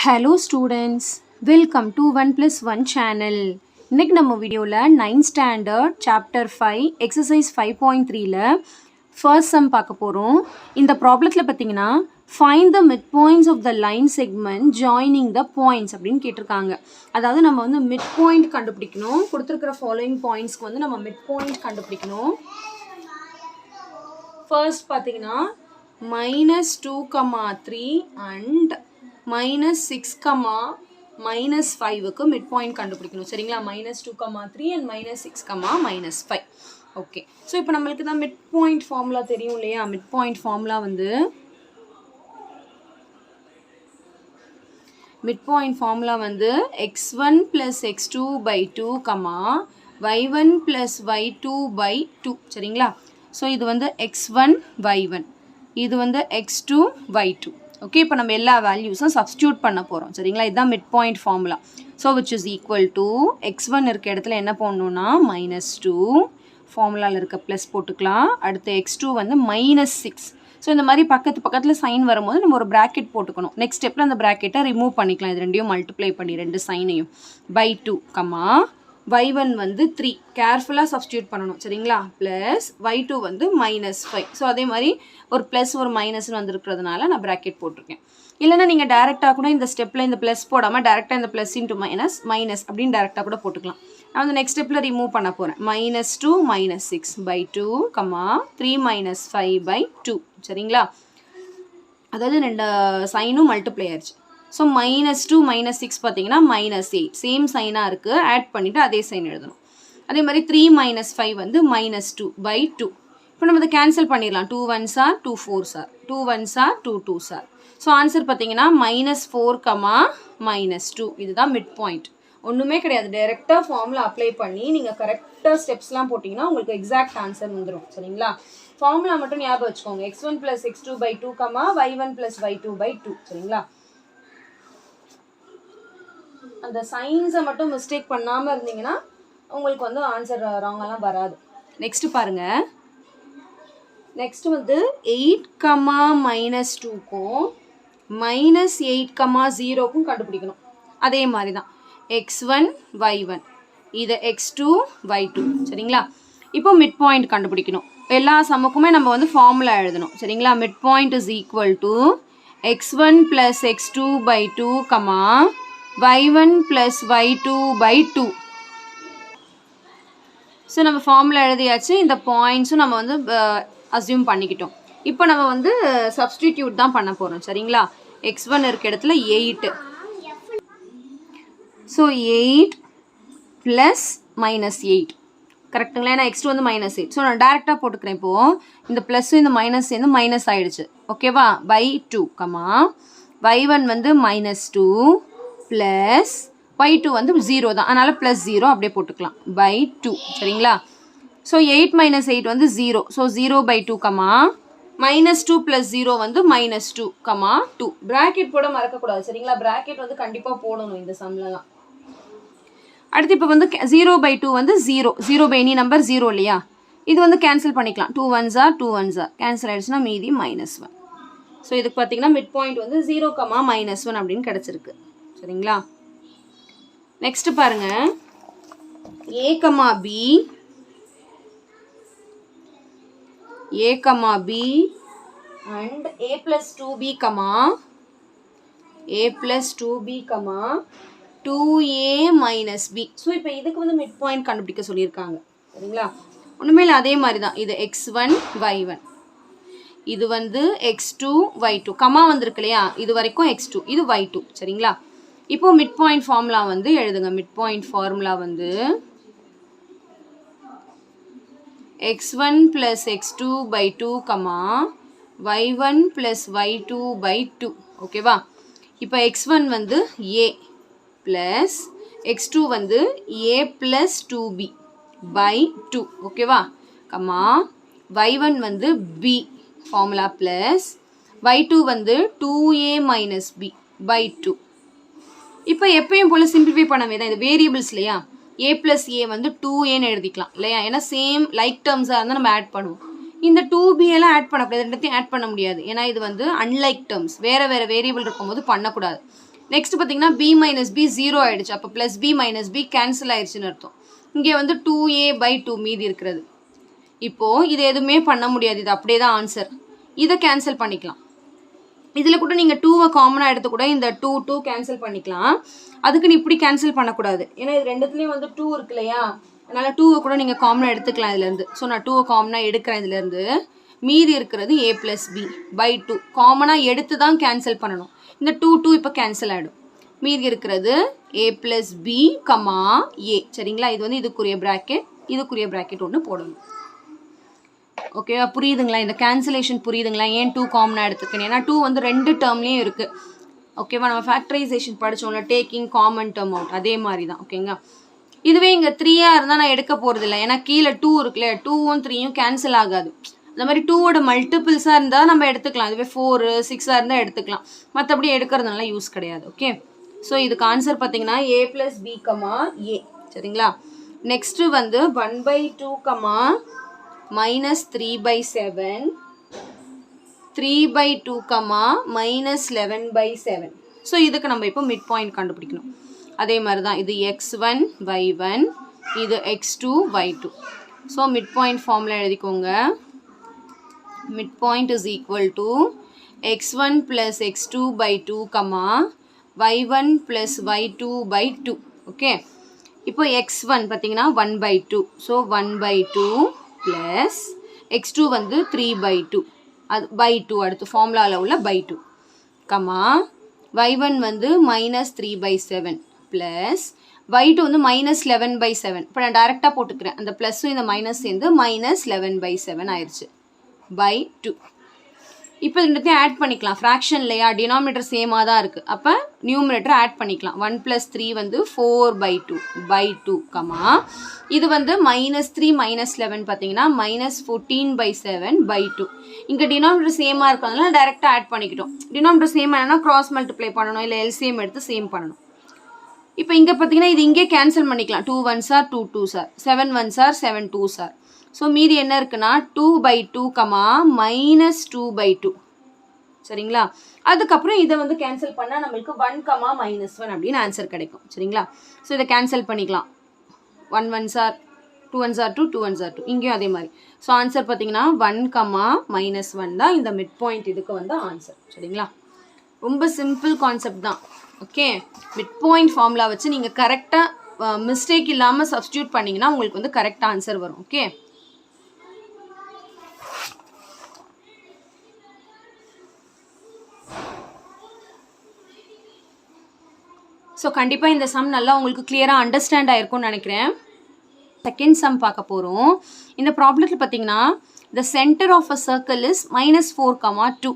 Hello students, welcome to 1+1 channel. இன்னைக்கு நம்ம வீடியோல 9th standard chapter 5 exercise 5.3ல first sum பார்க்க போறோம். இந்த ப்ராப்ளத்துல பாத்தீங்கன்னா find the midpoints of the line segment joining the points அப்படினு கேட்டிருக்காங்க. அதாவது நம்ம வந்து midpoint கண்டுபிடிக்கணும். கொடுத்திருக்கிற following pointsக்கு வந்து நம்ம midpoint கண்டுபிடிக்கணும். First பாத்தீங்கன்னா -2, 3 and -6, -5 க்கு midpoint கண்டுபிடிக்கணும் சரிங்களா -2, 3 and -6, -5 ஓகே சோ இப்போ நமக்கு தான் midpoint formula தெரியும் இல்லையா midpoint formula வந்து x1 plus x2 by 2, y1 plus y2 by 2 சரிங்களா சோ இது வந்து x1 y1 இது வந்து x2 y2 okay இப்போ நம்ம எல்லா வேல்யூஸும் சப்ஸ்டிட்யூட் பண்ண போறோம் சரிங்களா இதுதான் midpoint formula so which is equal to x1 இருக்க இடத்துல என்ன போடணும்னா -2 ஃபார்முலால இருக்க ப்ளஸ் போட்டுக்கலாம் அடுத்து x2 வந்து -6 சோ இந்த மாதிரி பக்கத்துல சைன் வரும்போது நம்ம ஒரு பிராக்கெட் போட்டுக்கணும் நெக்ஸ்ட் ஸ்டெப்ல அந்த பிராக்கெட்டை ரிமூவ் பண்ணிக்கலாம் இது ரெண்டையும் மல்டிப்ளை பண்ணி ரெண்டு சைனையும் by 2, y1 வந்து 3 கேர்ஃபுல்லா சப்ஸ்டிட்யூட் பண்ணனும் சரிங்களா ப்ளஸ் y2 வந்து -5 சோ அதே மாதிரி ஒரு ப்ளஸ் ஒரு மைனஸ் வந்திருக்கிறதுனால நான் பிராக்கெட் போட்டுருக்கேன் இல்லனா நீங்க டைரக்ட்டா கூட இந்த ஸ்டெப்ல இந்த ப்ளஸ் போடாம டைரக்ட்டா இந்த ப்ளஸ் * மைனஸ் அப்படினு டைரக்ட்டா கூட போட்டுக்கலாம் நான் வந்து நெக்ஸ்ட் ஸ்டெப்ல ரிமூவ் பண்ண போறேன் -2 -6 by 2, 3 - 5 by 2 சரிங்களா அதாவது ரெண்டு சைனும் மல்டிப்ளை ஆயிருச்சு so -2 -6 பாத்தீங்கன்னா -8 சேம் சைனா இருக்கு ஆட் பண்ணிட்டு அதே சைன் எழுதணும் அதே மாதிரி 3 - 5 வந்து -2 by 2 இப்போ நம்ம இத கேன்சல் பண்ணிரலாம் 2 1s are 2 4s are 2 1s are 2 2s are so answer பாத்தீங்கன்னா -4, -2 இதுதான் மிட் பாயிண்ட் ஒண்ணுமே கிடையாது டைரக்ட்டா ஃபார்முலா அப்ளை பண்ணி நீங்க கரெக்ட்டா ஸ்டெப்ஸ்லாம் போடிங்கனா உங்களுக்கு எக்ஸாக்ட் ஆன்சர் வந்துரும் சரிங்களா ஃபார்முலா மட்டும் ஞாபகம் வச்சுக்கோங்க x1 + x2 by 2, y1 + y2 by 2 சரிங்களா அந்த சைன்ஸை மட்டும் மிஸ்டேக் பண்ணாம இருந்தீங்கன்னா உங்களுக்கு வந்து ஆன்சர் ராங்காலாம் வராது நெக்ஸ்ட் பாருங்க நெக்ஸ்ட் வந்து 8, -2 க்கும் -8, 0 க்கும் கண்டுபிடிக்கணும் அதே மாதிரி தான் x1 y1 இது x2 y2 சரிங்களா இப்போ மிட் பாயிண்ட் கண்டுபிடிக்கணும் எல்லா சம்முக்குமே நம்ம வந்து ஃபார்முலா எழுதணும் சரிங்களா mid point is equal to x1 plus x2 by 2, y1 plus y2 by 2 so நம்ம ஃபார்முலா எழுதியாச்சு இந்த பாயிண்ட்ஸும் நம்ம வந்து அஸ்யூம் பண்ணிக்கிட்டோம் இப்போ நம்ம வந்து சப்ஸ்டிட்யூட் தான் பண்ண போறோம் சரிங்களா x1 இருக்க இடத்துல 8 so 8 plus -8 கரெக்ட்டுங்களா ஏன்னா x2 வந்து -8 so நான் டைரக்ட்டா போட்டுக்கிறேன் இப்போ இந்த பிளஸ் இந்த மைனஸ் சேர்ந்து மைனஸ் ஆயிடுச்சு ஓகேவா by 2, y1 வந்து -2 plus y2 வந்து 0 தான் அதனால +0 அப்படியே போட்டுக்கலாம் by 2 சரிங்களா so 8 - 8 வந்து 0 so 0 by 2, -2 plus 0 வந்து -2, 2 பிராக்கெட் போட மறக்க கூடாது சரிங்களா பிராக்கெட் வந்து கண்டிப்பா போடணும் இந்த சம்லலாம் அடுத்து இப்போ வந்து 0 by 2 வந்து 0 by any number 0 இல்லையா இது வந்து கேன்சல் பண்ணிக்கலாம் 2 1s are 2 1s are cancel ஆயிடுச்சுனா மீதி -1 சோ இதுக்கு பாத்தீங்கன்னா மிட் பாயிண்ட் வந்து 0, -1 அப்படினு கிடைச்சிருக்கு சரிங்களா நெக்ஸ்ட் பாருங்க a, b and a plus 2b, a plus 2b, 2a minus b so இப்போ இதுக்கு வந்து மிட் பாயிண்ட் கண்டுபிடிக்க சொல்லிருக்காங்க சரிங்களா ஒண்ணுமே இல்ல அதே மாதிரி தான் இது x1 y1 இது வந்து x2 y2 கமா வந்திருக்கு இல்லையா இது வரைக்கும் x2 இது y2 சரிங்களா இப்போ மிட் பாயிண்ட் ஃபார்முலா வந்து எழுதுங்க மிட் பாயிண்ட் ஃபார்முலா வந்து x1 plus x2 by 2, y1 plus y2 by 2 ஓகேவா இப்போ x1 வந்து a plus x2 வந்து a plus 2b by 2 ஓகேவா y1 வந்து b ஃபார்முலா plus y2 வந்து 2a minus b by 2 இப்போ எப்பவும் போல சிம்பிளிஃபை பண்ணவே தான் இது வேரியபிள்ஸ் இல்லையா a plus a வந்து 2a ன்னு எழுதிக்கலாம் இல்லையா ஏன்னா சேம் லைக் டேர்ம்ஸா இருந்தா நம்ம ஆட் பண்ணுவோம் இந்த 2b எல்லாம் ஆட் பண்ணக்கூடாது ரெண்டுத்தையும் ஆட் பண்ண முடியாது ஏன்னா இது வந்து அன்லைக் டேர்ம்ஸ் வேற வேற வேரியபிள் இருக்கும்போது பண்ணக்கூடாது நெக்ஸ்ட் பார்த்தீங்கன்னா b மைனஸ் பி 0 ஆயிடுச்சு. அப்போ plus B minus B cancel ஆயிடுச்சுன்னு அர்த்தம். இங்கே வந்து 2a/2 மீதி இருக்கிறது. இப்போது இது எதுவுமே பண்ண முடியாது, இது அப்படியே தான் ஆன்சர். இதை கேன்சல் பண்ணிக்கலாம். இதில் கூட நீங்கள் 2வை காமனாக எடுத்து கூட இந்த 2 கேன்சல் பண்ணிக்கலாம். அதுக்குன்னு இப்படி கேன்சல் பண்ணக்கூடாது, ஏன்னா இது ரெண்டுத்துலேயும் வந்து 2 இருக்கு இல்லையா, அதனால் 2வை கூட நீங்கள் காமனாக எடுத்துக்கலாம் இதுலேருந்து. ஸோ நான் 2வை காமனாக எடுக்கிறேன் இதுலேருந்து. மீதி இருக்கிறது a + b/2 காமனாக எடுத்து தான் கேன்சல் பண்ணணும். இந்த 2 இப்போ கேன்சல் ஆகிடும். மீதி இருக்கிறது a + b, a. சரிங்களா, இது வந்து இதுக்குரிய ப்ராக்கெட் ஒன்று போடணும். ஓகேவா, புரியுதுங்களா? இந்த கேன்சலேஷன் புரியுதுங்களா? ஏன் 2 காமனாக எடுத்துக்கணும்? ஏன்னா 2 வந்து ரெண்டு டேர்ம்லேயும் இருக்குது. ஓகேவா, நம்ம ஃபேக்டரைசேஷன் படித்தோம்ல, டேக்கிங் காமன் டேர்ம் அவுட், அதே மாதிரி தான். ஓகேங்க, இதுவே இங்கே 3ஆக இருந்தால் நான் எடுக்க போகிறதில்ல, ஏன்னா கீழே 2 இருக்குல்ல, 2ம் 3யும் கேன்சல் ஆகாது. அந்த மாதிரி 2வோட மல்டிபிள்ஸாக இருந்தால் நம்ம எடுத்துக்கலாம். இதுவே 4, 6ஆக இருந்தால் எடுத்துக்கலாம். மற்றபடி எடுக்கிறதுனால யூஸ் கிடையாது. ஓகே, ஸோ இதுக்கு ஆன்சர் பார்த்தீங்கன்னா a + b, a. சரிங்களா, நெக்ஸ்ட்டு வந்து 1/2, -3/7, 3/2, -11/7. ஸோ இதுக்கு நம்ம இப்போ மிட் பாயிண்ட் கண்டுபிடிக்கணும். அதே மாதிரி தான், இது x1 y1, இது x2 y2. So mid point formula எழுதிக்கோங்க. Midpoint is equal to x1 plus x2/2, y1 plus y2/2. Okay, இப்போ x1 பார்த்தீங்கன்னா 1/2. ஸோ 1/2 plus x2 வந்து 3/2, அது by2 அடுத்து ஃபார்முலாவில் உள்ள by2, y1 வந்து -3/7 plus y2 வந்து -11/7. இப்போ நான் டைரெக்டாக போட்டுக்கிறேன், அந்த ப்ளஸ்ஸும் இந்த மைனஸ் சேர்ந்து -11/7 ஆயிடுச்சு by 2. இப்போ ரெண்டுத்தையும் ஆட் பண்ணிக்கலாம். ஃப்ராக்ஷன் இல்லையா, டினாமினேட்டர் சேமாக தான் இருக்குது. அப்போ நியூமினேட்டர் ஆட் பண்ணிக்கலாம். 1 + 3 வந்து 4/2 by 2, இது வந்து -3 -11 பார்த்தீங்கன்னா -14/7 by 2. இங்கே டினாமினேட்டர் சேமாக இருக்கிறதுனால டைரெக்டாக ஆட் பண்ணிக்கிட்டோம். டினாமினேட்டர் சேம் என்னன்னா கிராஸ் மல்டிப்ளை பண்ணணும், இல்லை எல்சிஎம் எடுத்து சேம் பண்ணணும். இப்போ இங்கே பார்த்தீங்கன்னா இது இங்கே கேன்சல் பண்ணிக்கலாம். 2 1s are 2 2s are, 7 1s are 7 2s are. So மீதி என்ன இருக்குன்னா 2/2, -2/2. சரிங்களா, அதுக்கப்புறம் இதை வந்து கேன்சல் பண்ணால் நம்மளுக்கு 1, -1 அப்படின்னு ஆன்சர் கிடைக்கும். சரிங்களா, ஸோ இதை கேன்சல் பண்ணிக்கலாம். 1 1s are 2 1s are 2, 2 1s are 2. இங்கேயும் அதே மாதிரி. ஸோ ஆன்சர் பார்த்தீங்கன்னா 1, -1 தான் இந்த மிட் பாயிண்ட் இதுக்கு வந்து ஆன்சர். சரிங்களா, ரொம்ப சிம்பிள் கான்செப்ட் தான். ஓகே, மிட் பாயிண்ட் ஃபார்முலா வச்சு நீங்கள் கரெக்டாக மிஸ்டேக் இல்லாமல் சப்ஸ்டியூட் பண்ணிங்கன்னா உங்களுக்கு வந்து கரெக்டாக ஆன்சர் வரும். ஓகே, ஸோ கண்டிப்பாக இந்த சம் நல்லா உங்களுக்கு கிளியராக அண்டர்ஸ்டாண்ட் ஆகிருக்கும்னு நினைக்கிறேன். செகண்ட் சம் பார்க்க போகிறோம். இந்த ப்ராப்ளத்தில் பார்த்தீங்கன்னா the center of a circle is -4, 2.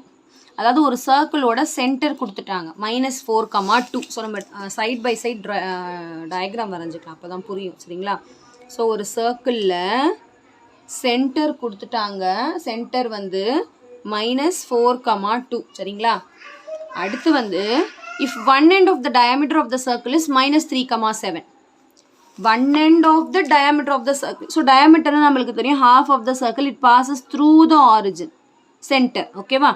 அதாவது ஒரு சர்க்கிளோட சென்டர் கொடுத்துட்டாங்க -4, 2. ஸோ நம்ம சைட் பை சைட் டயக்ராம் வரைஞ்சிக்கலாம், அப்போ தான் புரியும். சரிங்களா, ஸோ ஒரு சர்க்கிளில் சென்டர் கொடுத்துட்டாங்க. சென்டர் வந்து -4, 2. சரிங்களா, அடுத்து வந்து if one end of the diameter of the circle is -3, 7. One end of the diameter of the circle. So diameter நம்மளுக்கு தெரியும், half of the circle it passes through the origin, center. ஓகேவா,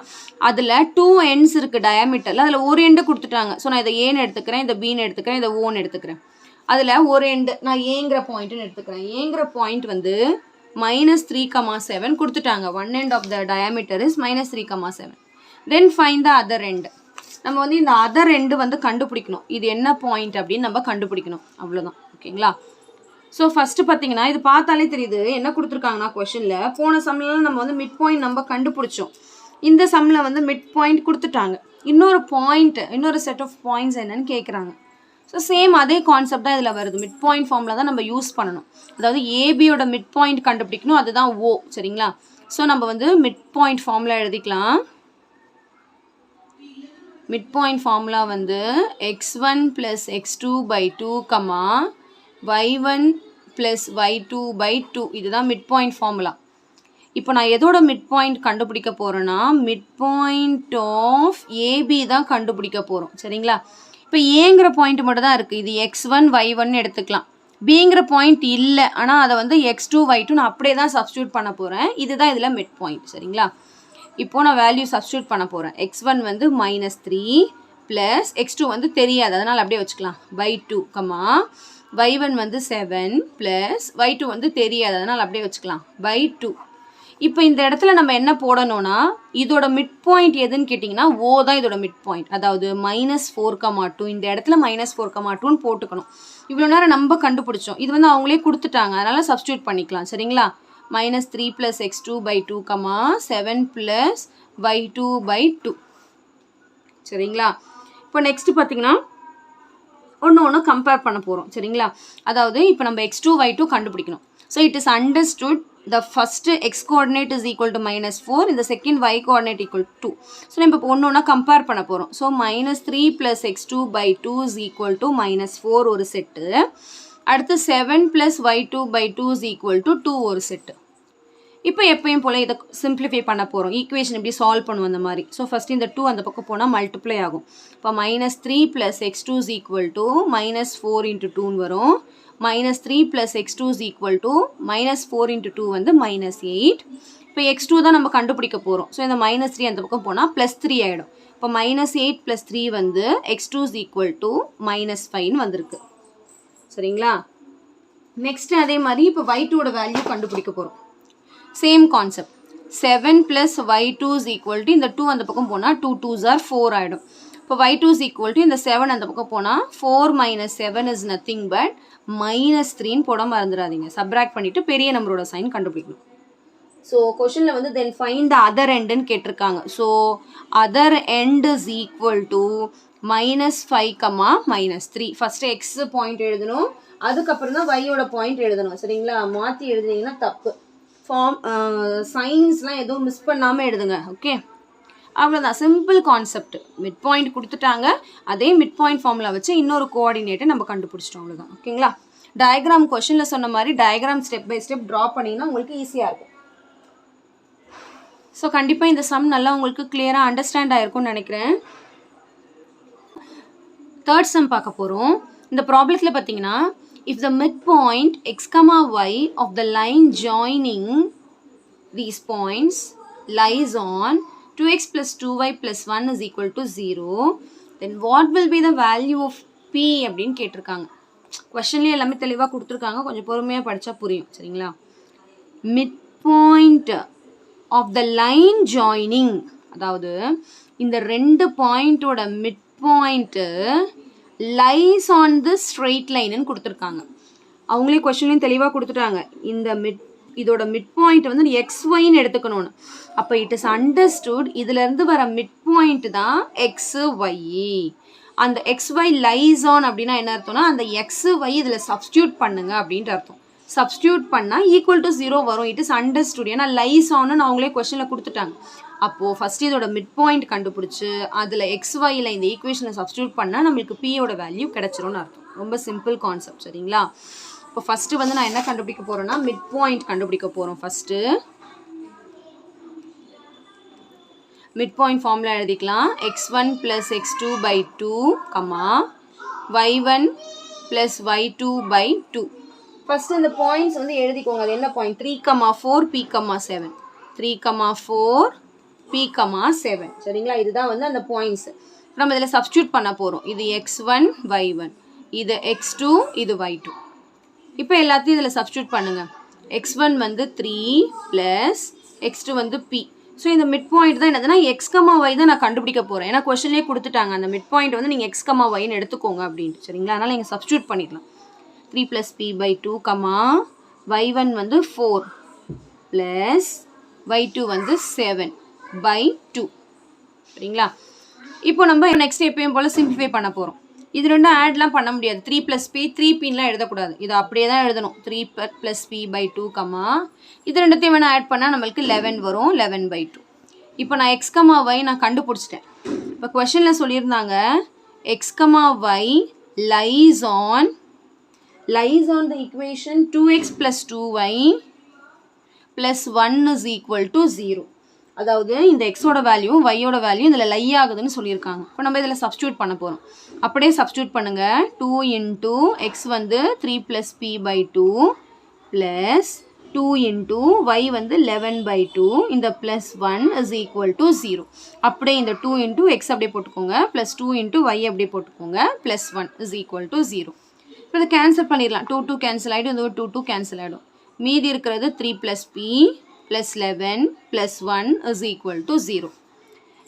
அதில் 2 ends இருக்குது டயமீட்டரில். அதில் ஒரு end கொடுத்துட்டாங்க. So நான் இதை ஏன்னு எடுத்துக்கிறேன், இதை பின்னு எடுத்துக்கிறேன், இதை ஓன்னு எடுத்துக்கிறேன். அதில் ஒரு எண்டு நான் ஏங்கிற பாயிண்ட்டுன்னு எடுத்துக்கிறேன். ஏங்கிற பாயிண்ட் வந்து -3, 7 கொடுத்துட்டாங்க. One end of the diameter is -3, 7. Then find the other end. நம்ம வந்து இந்த அதர் எண்டு வந்து கண்டுபிடிக்கணும். இது என்ன பாயிண்ட் அப்படின்னு நம்ம கண்டுபிடிக்கணும், அவ்வளோதான். ஓகேங்களா, ஸோ ஃபஸ்ட்டு பார்த்தீங்கன்னா இது பார்த்தாலே தெரியுது என்ன கொடுத்துருக்காங்கன்னா கொஷனில். போன சம்மில் நம்ம வந்து மிட் பாயிண்ட் நம்ம கண்டுபிடிச்சோம். இந்த சம்மில் வந்து மிட் பாயிண்ட் கொடுத்துட்டாங்க. இன்னொரு செட் ஆஃப் பாயிண்ட்ஸ் என்னன்னு கேட்குறாங்க. ஸோ சேம் அதே கான்செப்ட் தான் இதில் வருது. மிட் பாயிண்ட் ஃபார்மில் தான் நம்ம யூஸ் பண்ணணும். அதாவது ஏபியோட மிட் பாயிண்ட் கண்டுபிடிக்கணும், அதுதான் ஓ. சரிங்களா, ஸோ நம்ம வந்து மிட் பாயிண்ட் ஃபார்முலா எழுதிக்கலாம். Midpoint formula வந்து x1 plus x2/2, y1 plus y2/2. இதுதான் midpoint formula. இப்போ நான் எதோட midpoint கண்டுபிடிக்க போகிறேன்னா midpoint of AB தான் கண்டுபிடிக்க போகிறோம். சரிங்களா, இப்போ ஏங்கிற பாயிண்ட் மட்டும் தான் இருக்குது. இது x1 y1 எடுத்துக்கலாம். பிங்கிற பாயிண்ட் இல்லை, ஆனால் அதை வந்து x2 y2 நான் அப்படியே தான் சப்ஸ்டியூட் பண்ண போகிறேன். இதுதான் இதில் மிட் பாயிண்ட். சரிங்களா, இப்போது நான் வேல்யூ சப்ஸ்டியூட் பண்ண போகிறேன். x1 வந்து -3, ப்ளஸ் x2 வந்து தெரியாது, அதனால் அப்படியே வச்சுக்கலாம் by 2 கமா y1 வந்து 7 ப்ளஸ் y2 வந்து தெரியாது, அதனால் அப்படியே வச்சுக்கலாம் by 2. இப்போ இந்த இடத்துல நம்ம என்ன போடணும்னா இதோட மிட் பாயிண்ட் எதுன்னு கேட்டிங்கன்னா ஓ தான் இதோட மிட் பாயிண்ட், அதாவது -4,2 இந்த இடத்துல -4,2ன்னு போட்டுக்கணும். இவ்வளோ நேரம் நம்ம கண்டுபிடிச்சோம், இது வந்து அவங்களே கொடுத்துட்டாங்க, அதனால் சப்ஸ்டியூட் பண்ணிக்கலாம் சரிங்களா. -3 + x2 by 2, 7 + y2 by 2 சரிங்களா. இப்போ நெக்ஸ்ட் பார்த்தீங்கன்னா ஒன்று கம்பேர் பண்ண போகிறோம் சரிங்களா. அதாவது இப்போ நம்ம x2 y2 கண்டுபிடிக்கணும். So it is understood the first x coordinate is equal to -4, இந்த second y coordinate equal to 2. So நம்ம இப்போ ஒன்று கம்பேர் பண்ண போகிறோம். So -3 + x2 by 2 is equal to -4 ஒரு செட்டு, அடுத்து 7 + y2 by 2 is equal to 2 ஒரு செட்டு. இப்போ எப்பயும் போல் இதை சிம்பிளிஃபை பண்ண போகிறோம், ஈக்குவேஷன் எப்படி சால்வ் பண்ணுவோம் அந்த மாதிரி. ஸோ ஃபஸ்ட் இந்த 2 அந்த பக்கம் போனால் மல்டிப்ளை ஆகும். இப்போ -3 + x2 is equal to -4 × 2 வரும். -3 + x2 is equal to -4 × 2 வந்து -8. இப்போ x2 தான் நம்ம கண்டுபிடிக்க போகிறோம். ஸோ இந்த -3 அந்த பக்கம் போனால் +3 ஆகிடும். இப்போ -8 + 3 வந்து x2 is equal to -5ன்னு வந்திருக்கு சரிங்களா. நெக்ஸ்ட்டு அதே மாதிரி இப்போ y2ஓட வேல்யூ கண்டுபிடிக்க போகிறோம். Same concept, 7 + y2 is equal to இந்த 2 அந்த பக்கம் போனால் 2 2s are 4 ஆகிடும். இப்போ y2 is equal to இந்த 7 அந்த பக்கம் போனால் 4 - 7 is nothing but -3ன்னு போட மறந்துடாதீங்க. சப்ராக்ட் பண்ணிவிட்டு பெரிய நம்பரோட சைன் கண்டுபிடிக்கணும். ஸோ கொஷனில் வந்து தென் ஃபைண்ட் த அதர் எண்டுன்னு கேட்டிருக்காங்க. So other end is equal to -5, -3. First X point எழுதணும், அதுக்கப்புறம் தான் ஒய்யோட பாயிண்ட் எழுதணும் சரிங்களா. மாற்றி எழுதுனீங்கன்னா தப்பு. சைன்ஸ்லாம் எதுவும் மிஸ் பண்ணாமல் எழுதுங்க. ஓகே, அவ்வளோதான், சிம்பிள் கான்செப்ட். மிட் பாயிண்ட் கொடுத்துட்டாங்க, அதே மிட் பாயிண்ட் ஃபார்முலா வச்சு இன்னொரு கோஆர்டினேட்டை நம்ம கண்டுபிடிச்சிட்டோம், அவ்வளோதான். ஓகேங்களா. டயக்ராம் கொஷனில் சொன்ன மாதிரி diagram step by step draw பண்ணிங்கன்னா உங்களுக்கு ஈஸியாக இருக்கும். ஸோ கண்டிப்பாக இந்த சம் நல்லா உங்களுக்கு கிளியராக அண்டர்ஸ்டாண்ட் ஆகிருக்கும்னு நினைக்கிறேன். தேர்ட் சம் பார்க்க போகிறோம். இந்த ப்ராப்ளத்தில் பார்த்தீங்கன்னா if the midpoint x, y of the line joining these points lies on 2x + 2y + 1 is equal to 0, then what will be the value of p அப்படின்னு கேட்டிருக்காங்க. கொஷன்லேயே எல்லாமே தெளிவாக கொடுத்துருக்காங்க, கொஞ்சம் பொறுமையாக படித்தா புரியும் சரிங்களா. midpoint of the line joining, அதாவது இந்த ரெண்டு பாயிண்டோட midpoint lies on the straight line ன்னு கொடுத்துருக்காங்க. அவங்களே கொஸ்டின்லையும் தெளிவாக கொடுத்துட்டாங்க, இந்த இதோட மிட் பாயிண்ட் வந்து XYன்னு எடுத்துக்கணும்னு. அப்போ இட் இஸ் அண்டர்ஸ்டுட் இதுலேருந்து வர மிட் பாயிண்ட் தான் XY. அந்த XY லைஸ் ஆன் அப்படின்னா என்ன அர்த்தம்னா அந்த XY இதில் சப்ஸ்டியூட் பண்ணுங்க அப்படின்ட்டு அர்த்தம். சப்ஸ்டியூட் பண்ணால் ஈக்குவல் டு 0 வரும். இட் இஸ் அண்டர்ஸ்டுட், ஏன்னா லைஸ் ஆன்னு அவங்களே கொஸ்டினில் கொடுத்துட்டாங்க. அப்போது ஃபஸ்ட்டு இதோட மிட் பாயிண்ட் கண்டுபிடிச்சி அதில் XYயில் இந்த ஈக்குவேஷனை சப்ஸ்டியூட் பண்ணால் நம்மளுக்கு Pயோட வேல்யூ கிடச்சிரும்னு அர்த்தம். ரொம்ப சிம்பிள் கான்செப்ட் சரிங்களா. இப்போ ஃபஸ்ட்டு வந்து நான் என்ன கண்டுபிடிக்க போகிறேன்னா மிட் பாயிண்ட் கண்டுபிடிக்க போகிறோம். ஃபஸ்ட்டு மிட் பாயிண்ட் ஃபார்முலா எழுதிக்கலாம். x1 + x2 by 2, y1 + y2 by 2. First இந்த பாயிண்ட்ஸ் வந்து எழுதிக்கோங்க. அது என்ன பாயிண்ட்? 3, 4, p, 7. 3, 4, p, 7 சரிங்களா. இதுதான் வந்து அந்த பாயிண்ட்ஸ். நம்ம இதில் சப்ஸ்டியூட் பண்ண போகிறோம். இது x1 y1, இது x2, இது y2. இப்போ எல்லாத்தையும் இதில் சப்ஸ்டியூட் பண்ணுங்கள். x1 வந்து 3 + x2 வந்து p. ஸோ இந்த மிட் பாயிண்ட் தான் என்னதுன்னா x, y தான் நான் கண்டுபிடிக்க போகிறேன். ஏன்னா கொஸ்டின்லேயே கொடுத்துட்டாங்க அந்த மிட் பாயிண்ட் வந்து நீங்கள் x, yன்னு எடுத்துக்கோங்க அப்படின்ட்டு சரிங்களா. அதனால் நீங்கள் சப்ஸ்டியூட் பண்ணிடலாம். 3 + p by 2, y1 வந்து 4 + y2 வந்து 7 by 2 சரிங்களா. இப்போ நம்ம நெக்ஸ்ட் எப்பயும் போல் சிம்பிளிஃபை பண்ண போகிறோம். இது ரெண்டும் ஆட்லாம் பண்ண முடியாது. 3 + p 3pலாம் எழுதக்கூடாது, இது அப்படியே தான் எழுதணும். 3 + p by 2, இது ரெண்டுத்தையும் வேணால் ஆட் பண்ணால் நம்மளுக்கு 11 வரும். 11 by 2. இப்போ நான் x, y நான் கண்டுபிடிச்சிட்டேன். இப்போ கொஷனில் சொல்லியிருந்தாங்க x, y lies on the equation 2x + 2y + 1 is equal to 0. அதாவது இந்த எக்ஸோட வேல்யூ ஒய்யோட வேல்யூ இதில் லை ஆகுதுன்னு சொல்லியிருக்காங்க. இப்போ நம்ம இதில் சப்ஸ்டியூட் பண்ண போகிறோம். அப்படியே சப்ஸ்டியூட் பண்ணுங்கள். 2 × x வந்து 3 + p by 2 + 2 into y வந்து 11/2 இந்த plus 1 is equal to 0. அப்படியே இந்த 2 into x அப்படியே போட்டுக்கோங்க plus 2 into y அப்படியே போட்டுக்கோங்க plus 1 is equal to 0. இப்போ இதை கேன்சல் பண்ணிடலாம் 2 2 கேன்சல் ஆகிடும் இந்த 2 2 கேன்சல் ஆகிடும் மீதி இருக்கிறது 3 plus p plus 11 plus 1 is equal to 0.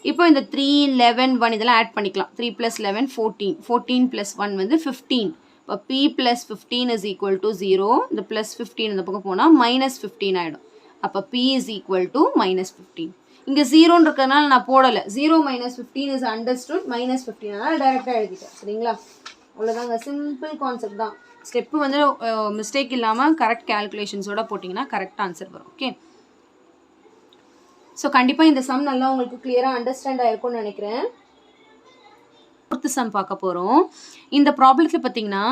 இப்போ இந்த 3 11 1 இதெல்லாம் ஆட் பண்ணிக்கலாம் 3 plus 11 14 14 plus 1 வந்து 15. இப்போ p plus 15 is equal to 0 இந்த plus 15 இந்த பக்கம் போனால் minus 15 ஆகிடும் அப்போ p is equal to minus 15. இங்கே 0 இருக்கிறதுனால நான் போடலை 0 minus 15 is understood minus 15 அதனால் டைரெக்டாக எழுதிட்டேன் சரிங்களா அவ்வளோதாங்க சிம்பிள் கான்செப்ட் தான் ஸ்டெப்பு வந்து மிஸ்டேக் இல்லாமல் கரெக்ட் கேல்குலேஷன்ஸோட போட்டிங்கன்னா கரெக்ட் ஆன்சர் வரும் ஓகே ஸோ கண்டிப்பாக இந்த சம் நல்லா உங்களுக்கு கிளியராக அண்டர்ஸ்டாண்ட் ஆகிருக்கும்னு நினைக்கிறேன் ஃபோர்த்து சம் பார்க்க போகிறோம் இந்த ப்ராப்ளத்தில் பார்த்தீங்கன்னா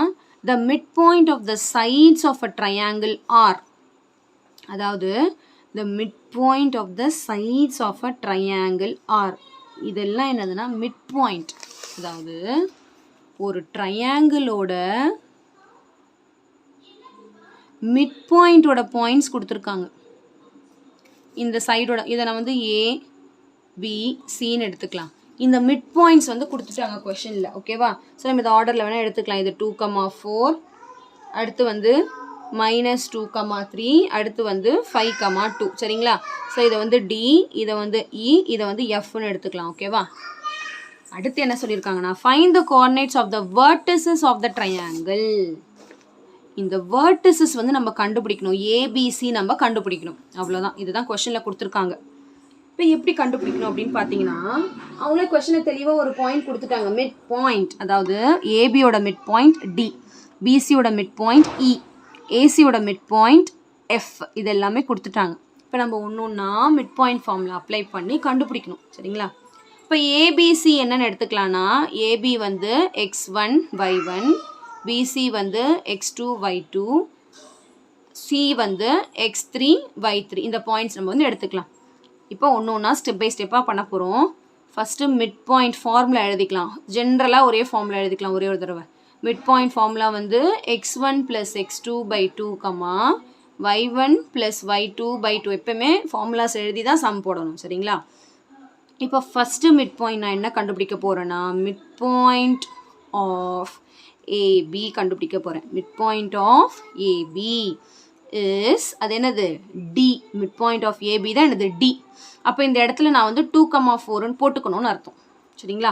the mid point of the sides of a triangle are அதாவது the mid point of the sides of a triangle are இதெல்லாம் என்னதுன்னா மிட் பாயிண்ட் அதாவது ஒரு ட்ரையாங்கிளோட மிட் பாயிண்டோட பாயிண்ட்ஸ் கொடுத்துருக்காங்க இந்த சைடோட இதை நான் வந்து ஏ பி சின்னு எடுத்துக்கலாம் இந்த மிட் பாயிண்ட்ஸ் வந்து கொடுத்துட்டாங்க கொஷனில் ஓகேவா ஸோ நம்ம இந்த ஆர்டரில் வேணால் எடுத்துக்கலாம் இது 2,4 அடுத்து வந்து -2,3 அடுத்து வந்து 5,2 சரிங்களா ஸோ இதை வந்து டி இதை வந்து இ இதை வந்து எஃப்னு எடுத்துக்கலாம் ஓகேவா அடுத்து என்ன சொல்லியிருக்காங்கன்னா find the coordinates of the vertices of the triangle இந்த வெர்டிசஸ் வந்து நம்ம கண்டுபிடிக்கணும் ஏபிசி நம்ம கண்டுபிடிக்கணும் அவ்வளோதான் இதுதான் கொஷனில் கொடுத்துருக்காங்க இப்போ எப்படி கண்டுபிடிக்கணும் அப்படின்னு பார்த்தீங்கன்னா அவங்களே கொஷனை தெளிவாக ஒரு பாயிண்ட் கொடுத்துட்டாங்க மிட் பாயிண்ட் அதாவது ஏபியோட மிட் பாயிண்ட் டி பிசியோட மிட் பாயிண்ட் இ ஏசியோட மிட் பாயிண்ட் எஃப் இது எல்லாமே கொடுத்துட்டாங்க இப்போ நம்ம ஒன்றா மிட் பாயிண்ட் ஃபார்முலா அப்ளை பண்ணி கண்டுபிடிக்கணும் சரிங்களா இப்போ ஏபிசி என்னென்னு எடுத்துக்கலாம்னா ஏபி வந்து x1y1 பிசி வந்து x2y2 சி வந்து x3y3 இந்த பாயிண்ட்ஸ் நம்ம வந்து எடுத்துக்கலாம் இப்போ ஒன்றா ஸ்டெப் பை ஸ்டெப்பாக பண்ண போகிறோம் ஃபஸ்ட்டு மிட் பாயிண்ட் ஃபார்முலா எழுதிக்கலாம் ஜென்ரலாக ஒரே ஃபார்முலா எழுதிக்கலாம் ஒரே ஒரு தடவை மிட் பாயிண்ட் ஃபார்முலா வந்து x1 + x2/2 y1 + y2/2 எப்பவுமே ஃபார்முலாஸ் எழுதி தான் சம் போடணும் சரிங்களா இப்போ ஃபஸ்ட்டு மிட் பாயிண்ட் நான் என்ன கண்டுபிடிக்க போகிறேன்னா மிட் பாயிண்ட் ஆஃப் ஏபி கண்டுபிடிக்க போகிறேன் mid point of AB is அது என்னது D mid point of AB தான் என்னது டி அப்போ இந்த இடத்துல நான் வந்து 2,4ன்னு போட்டுக்கணும்னு அர்த்தம் சரிங்களா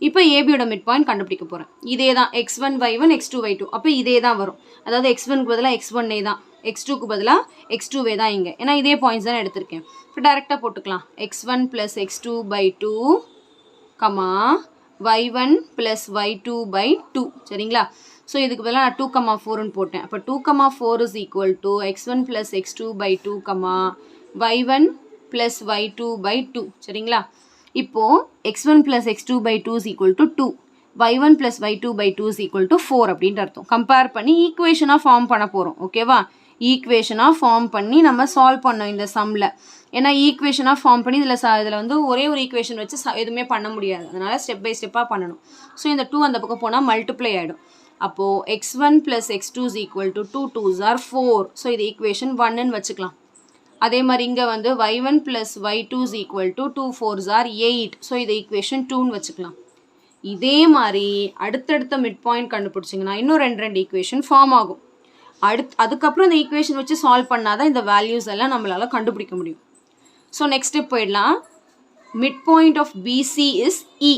இப்போ ஏபியோட மிட் பாயிண்ட் கண்டுபிடிக்க போகிறேன் இதே தான் x1y1 x2y2 அப்போ இதே தான் வரும் அதாவது x1க்கு பதிலாக x1 தான் x2க்கு பதிலாக x2 தான் இங்கே ஏன்னா இதே பாயிண்ட்ஸ் தான் எடுத்திருக்கேன் இப்போ டேரெக்டாக போட்டுக்கலாம் x1 + x2/2 y1 + y2/2 சரிங்களா ஸோ இதுக்கு பதிலாக நான் 2,4ன்னு போட்டேன் அப்போ 2,4 is equal to x1 + x2/2 y1 + y2/2 சரிங்களா இப்போது x1 + x2/2 is equal to 2 y1 + y2/2 is equal to 4 அப்படின்ட்டு அர்த்தம் கம்பேர் பண்ணி ஈக்குவேஷனாக ஃபார்ம் பண்ண போகிறோம் ஓகேவா ஈக்குவேஷனாக ஃபார்ம் பண்ணி நம்ம சால்வ் பண்ணோம் இந்த சம்மில் ஏன்னா ஈக்குவேஷனாக ஃபார்ம் பண்ணி இதில் வந்து ஒரே ஒரு ஈக்குவேஷன் வச்சு எதுவுமே பண்ண முடியாது அதனால் ஸ்டெப் பை ஸ்டெப்பாக பண்ணணும் ஸோ இந்த 2 அந்த பக்கம் போனால் மல்டிப்ளை ஆகிடும் அப்போது x1 + x2 is equal to 2 2s are 4 so இது ஈக்குவேஷன் 1ன்னு வச்சுக்கலாம் அதே மாதிரி இங்கே வந்து y1 + y2 is equal to 2 4s are 8 so இது ஈக்குவேஷன் 2ன்னு வச்சுக்கலாம் இதே மாதிரி அடுத்தடுத்த மிட் பாயிண்ட் கண்டுபிடிச்சிங்கன்னா இன்னும் ரெண்டு ஈக்குவேஷன் ஃபார்ம் ஆகும் அதுக்கப்புறம் இந்த ஈக்குவேஷன் வச்சு சால்வ் பண்ணாதான் இந்த வேல்யூஸ் எல்லாம் நம்மளால் கண்டுபிடிக்க முடியும் ஸோ நெக்ஸ்ட் ஸ்டெப் போயிடலாம் mid point of BC is E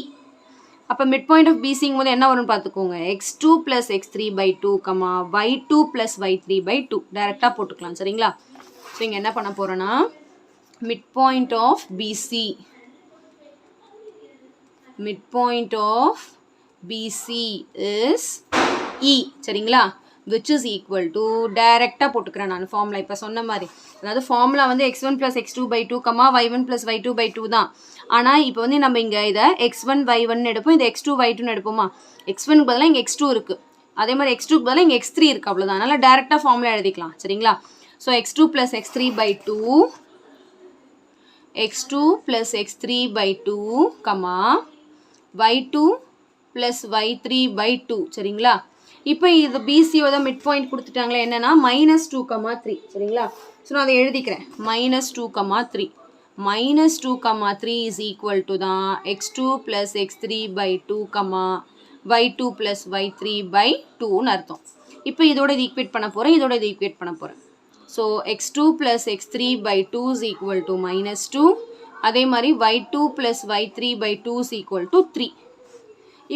அப்போ மிட் பாயிண்ட் ஆஃப் பிசிங்கும் போது என்ன வரும்னு பார்த்துக்கோங்க x2 + x3/2 y2 + y3/2 டைரெக்டாக போட்டுக்கலாம் சரிங்களா ஸோ இங்கே என்ன பண்ண போகிறோன்னா mid point of BC is E சரிங்களா which is equal to டைரெக்டாக போட்டுக்கிறேன் நான் ஃபார்முலா இப்போ சொன்ன மாதிரி அதாவது ஃபார்முலா வந்து x1 + x2/2 y1 + y2/2 தான் ஆனால் இப்போ வந்து நம்ம இங்கே இதை x1 y1 எடுப்போம் இதை x2 y2ன்னு எடுப்போமா x1க்கு பதிலாக இங்கே x2 இருக்குது அதே மாதிரி x2க்கு பதிலாக இங்கே x3 இருக்குது அவ்வளோதான் அதனால் டைரெக்டாக ஃபார்முலா எழுதிக்கலாம் சரிங்களா so x2 + x3/2 y2 + y3/2 சரிங்களா இப்போ இது பிசிஓ தான் மிட் பாயிண்ட் கொடுத்துட்டாங்களே என்னன்னா -2,3 சரிங்களா. ஸோ நான் அதை எழுதிக்கிறேன் -2,3 -2,3 is equal to தான் x2 plus x3 by 2, y2 plus y3 by 2ன்னு அர்த்தம். இப்போ இதோட இது ஈக்குவேட் பண்ண போகிறேன், இதோட இது ஈக்குவேட் பண்ண போகிறேன். So x2 plus x3 by 2 is equal to -2. அதே மாதிரி y2 plus y3 by 2 is equal to 3.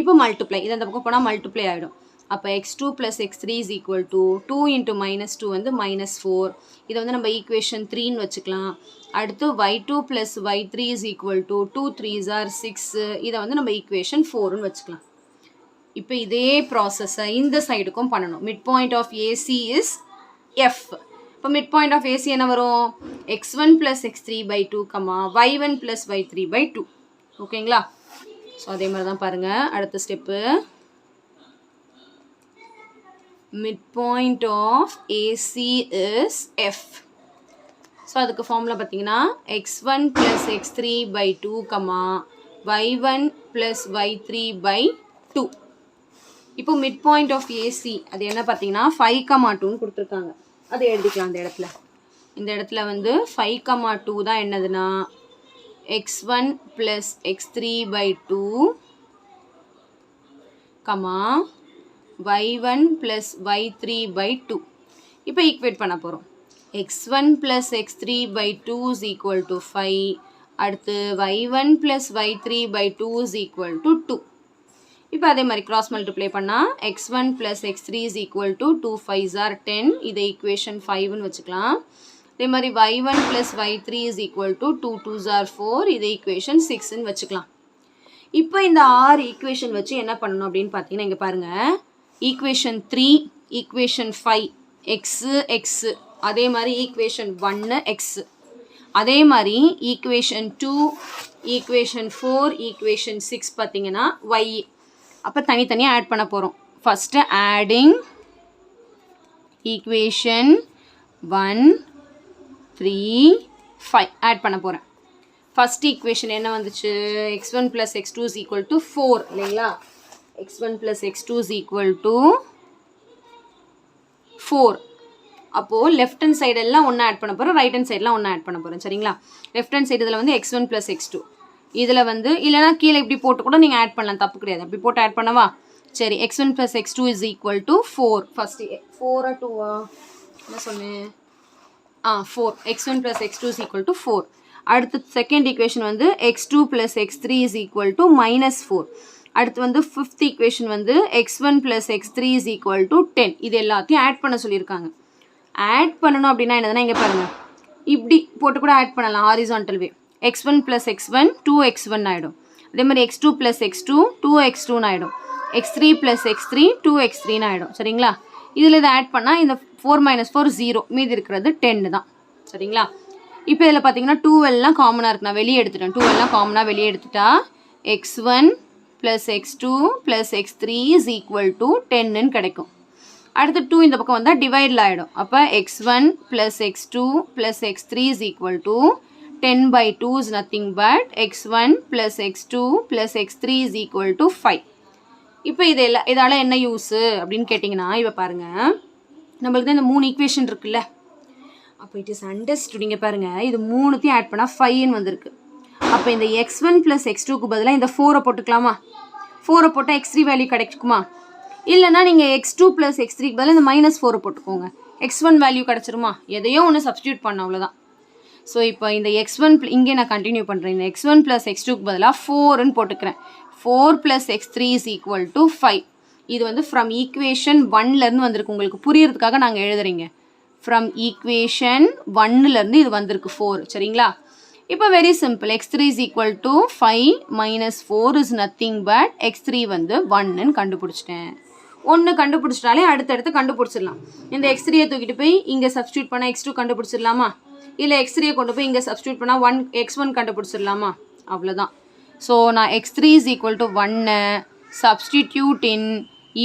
இப்போ மல்டிப்ளை, இது அந்த பக்கம் போனால் மல்டிப்ளை ஆகிடும். அப்போ x2 plus x3 is equal to 2 into -2 வந்து -4. இதை வந்து நம்ம ஈக்குவேஷன் 3ன்னு வச்சுக்கலாம். அடுத்து y2 plus y3 is equal to 2 3s are 6. இதை வந்து நம்ம ஈக்குவேஷன் 4ன்னு வச்சுக்கலாம். இப்போ இதே ப்ராசஸை இந்த சைடுக்கும் பண்ணணும். Mid point of AC is F. இப்போ மிட் பாயிண்ட் ஆஃப் ஏசி என்ன வரும்? x1 plus x3 by 2, y1 plus y3 by 2. ஓகேங்களா? ஸோ அதே மாதிரி தான் பாருங்கள். அடுத்த step midpoint of AC is F. So அதுக்கு ஃபார்முலா பார்த்தீங்கன்னா x1 plus x3 by 2, y1 plus y3 by 2. இப்போ midpoint of AC அது என்ன பார்த்தீங்கன்னா 5,2ன்னு கொடுத்துருக்காங்க. அதை எழுதிக்கலாம் அந்த இடத்துல. இந்த இடத்துல வந்து 5,2 தான் என்னதுன்னா x1 plus x3 by 2, y1 plus y3 by 2. இப்போ ஈக்குவேட் பண்ண போகிறோம். x1 plus x3 by 2 is equal to 5. அடுத்து y1 plus y3 by 2 is equal to 2. இப்போ அதே மாதிரி கிராஸ் மல்டிப்ளை பண்ணால் x1 plus x3 is equal to 2 5s are 10. இதை equation 5ன்னு வச்சுக்கலாம். அதே மாதிரி y1 plus y3 is equal to 2 2s are 4. இதை ஈக்குவேஷன் 6ன்னு வச்சுக்கலாம். இப்போ இந்த 6 ஈக்குவேஷன் வச்சு என்ன பண்ணணும் அப்படின்னு பார்த்தீங்கன்னா இங்கே பாருங்கள். ஈக்குவேஷன் 3, ஈக்குவேஷன் 5 x, அதே மாதிரி ஈக்குவேஷன் 1 x, அதே மாதிரி ஈக்குவேஷன் 2, ஈக்குவேஷன் 4, ஈக்குவேஷன் 6 பார்த்தீங்கன்னா y. அப்போ தனித்தனியாக ஆட் பண்ண போகிறோம். ஃபஸ்ட்டு ஆடிங் ஈக்குவேஷன் 1 3 5 ஆட் பண்ண போகிறேன். ஃபஸ்ட் ஈக்குவேஷன் என்ன வந்துச்சு? x1 plus x2 is equal to 4 இல்லைங்களா? x1 plus x2 is equal to 4. அப்போது லெஃப்ட் ஹேண்ட் சைடு எல்லாம் ஒன்று ஆட் பண்ண போகிறோம், ரைட் ஹேண்ட் சைடெலாம் ஒன்று ஆட் பண்ண போகிறோம் சரிங்களா. லெஃப்ட் ஹேண்ட் சைடு இதில் வந்து x1 plus x2, இதில் வந்து இல்லைனா கீழே இப்படி போட்டு கூட நீங்கள் ஆட் பண்ணலாம், தப்பு கிடையாது. அப்படி போட்டு ஆட் பண்ணவா? சரி, x1 plus x2 is equal to 4. First 4 2 என்ன சொன்னேன்? 4. x1 plus x2 is equal to 4. அடுத்து செகண்ட் ஈக்குவேஷன் வந்து x2 plus x3 is equal to -4. அடுத்து வந்து ஃபிஃப்த் ஈக்குவேஷன் வந்து x1 plus x3 is equal to 10. இது எல்லாத்தையும் ஆட் பண்ண சொல்லியிருக்காங்க. ஆட் பண்ணணும் அப்படின்னா என்னதுன்னா இங்கே பாருங்கள், இப்படி போட்டு கூட ஆட் பண்ணலாம் ஹாரிசான்டல் வே. x1 plus x1 2x1 ஆகிடும். அதே மாதிரி x2 plus x2 2x2 ஆகிடும். x3 plus x3 2x3 ஆகிடும் சரிங்களா. இதில் இதை ஆட் பண்ணால் இந்த 4 - 4 0, மீதி இருக்கிறது 10 தான் சரிங்களா. இப்போ இதில் பார்த்தீங்கன்னா 2 எல்லாம் காமனாக இருக்கு, நான் வெளியே எடுத்துட்டேன். 2 எல்லாம் காமனாக வெளியே எடுத்துட்டா x1 plus x2 plus x3 is equal to 10ன்னு கிடைக்கும். அடுத்து 2 இந்த பக்கம் வந்தால் டிவைடில் ஆகிடும். அப்போ x1 plus x2 plus x3 is equal to 10 by 2 is nothing but x1 plus x2 plus x3 is equal to 5. இப்போ இதால் என்ன யூஸு அப்படின்னு கேட்டிங்கன்னா இப்போ பாருங்கள், நம்மளுக்கு தான் இந்த 3 ஈக்குவேஷன் இருக்குல்ல. அப்போ இட் இஸ் அண்டர்ஸ்டுட். இங்கே பாருங்கள், இது 3த்தையும் ஆட் பண்ணால் 5ன்னு வந்திருக்கு. அப்போ இந்த x1 plus x2க்கு பதிலாக இந்த 4 போட்டுக்கலாமா? 4 போட்டால் x3 வேல்யூ கிடைக்குமா? இல்லைனா நீங்கள் x2 plus x3க்கு பதிலாக இந்த -4 போட்டுக்கோங்க, x1 வேல்யூ கிடச்சிருமா? எதையோ ஒன்று சப்ஸ்டியூட் பண்ண, அவ்வளோதான். ஸோ இப்போ இந்த x1 இங்கே நான் கண்டினியூ பண்ணுறேன். இந்த x1 plus x2க்கு பதிலாக 4ன்னு போட்டுக்கிறேன். 4 plus x3 is equal to 5. இது வந்து ஃப்ரம் ஈக்குவேஷன் 1லேருந்து வந்திருக்கு. உங்களுக்கு புரியறதுக்காக நாங்கள் எழுதுறீங்க. ஃப்ரம் ஈக்குவேஷன் 1லேருந்து இது வந்திருக்கு 4 சரிங்களா. இப்போ very simple, x3 is equal to 5 minus 4 is nothing but x3 வந்து 1ன்னு கண்டுபிடிச்சிட்டேன். 1 கண்டுபிடிச்சிட்டாலே அடுத்தடுத்து கண்டுபிடிச்சிடலாம். இந்த x3யை தூக்கிட்டு போய் இங்கே சப்ஸ்டியூட் பண்ணால் x2 கண்டுபிடிச்சிடலாமா? இல்லை x3யை கொண்டு போய் இங்கே சப்ஸ்டியூட் பண்ணால் x1 கண்டுபிடிச்சிடலாமா? அவ்வளோதான். ஸோ நான் x3 is equal to 1 substitute in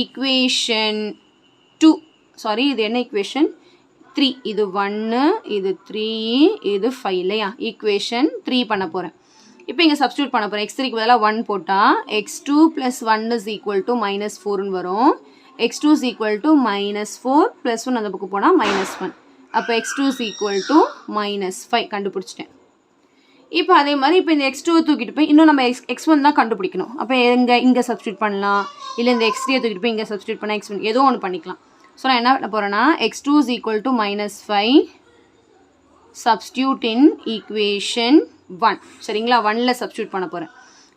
equation 2. Sorry, இது என்ன ஈக்குவேஷன்? 3. இது 1, இது 3, இது 5 இல்லையா? ஈக்குவேஷன் 3 பண்ண போகிறேன். இப்போ இங்கே சப்ஸ்டியூட் பண்ண போகிறேன். x3க்கு பதிலாக 1 போட்டால் x2 plus 1 is equal to -4ன்னு வரும். x2 is equal to -4 + 1 அந்த பக்கம் போனால் -1. அப்போ x2 is equal to -5 கண்டுபிடிச்சிட்டேன். இப்போ அதே மாதிரி இப்போ இந்த x2 தூக்கிட்டு போய் இன்னும் நம்ம x1 தான் கண்டுபிடிக்கணும். அப்போ இங்கே சப்ஸ்டியூட் பண்ணலாம், இல்லை இந்த x3 தூக்கிட்டு போய் இங்கே சப்ஸ்டியூட் பண்ணால் x1 ஏதோ ஒன்று பண்ணிக்கலாம். ஸோ நான் என்ன பண்ண போகிறேன்னா x2 is equal to -5 substitute in equation 1. சரிங்களா, 1ல் சப்ஸ்டியூட் பண்ண போகிறேன்.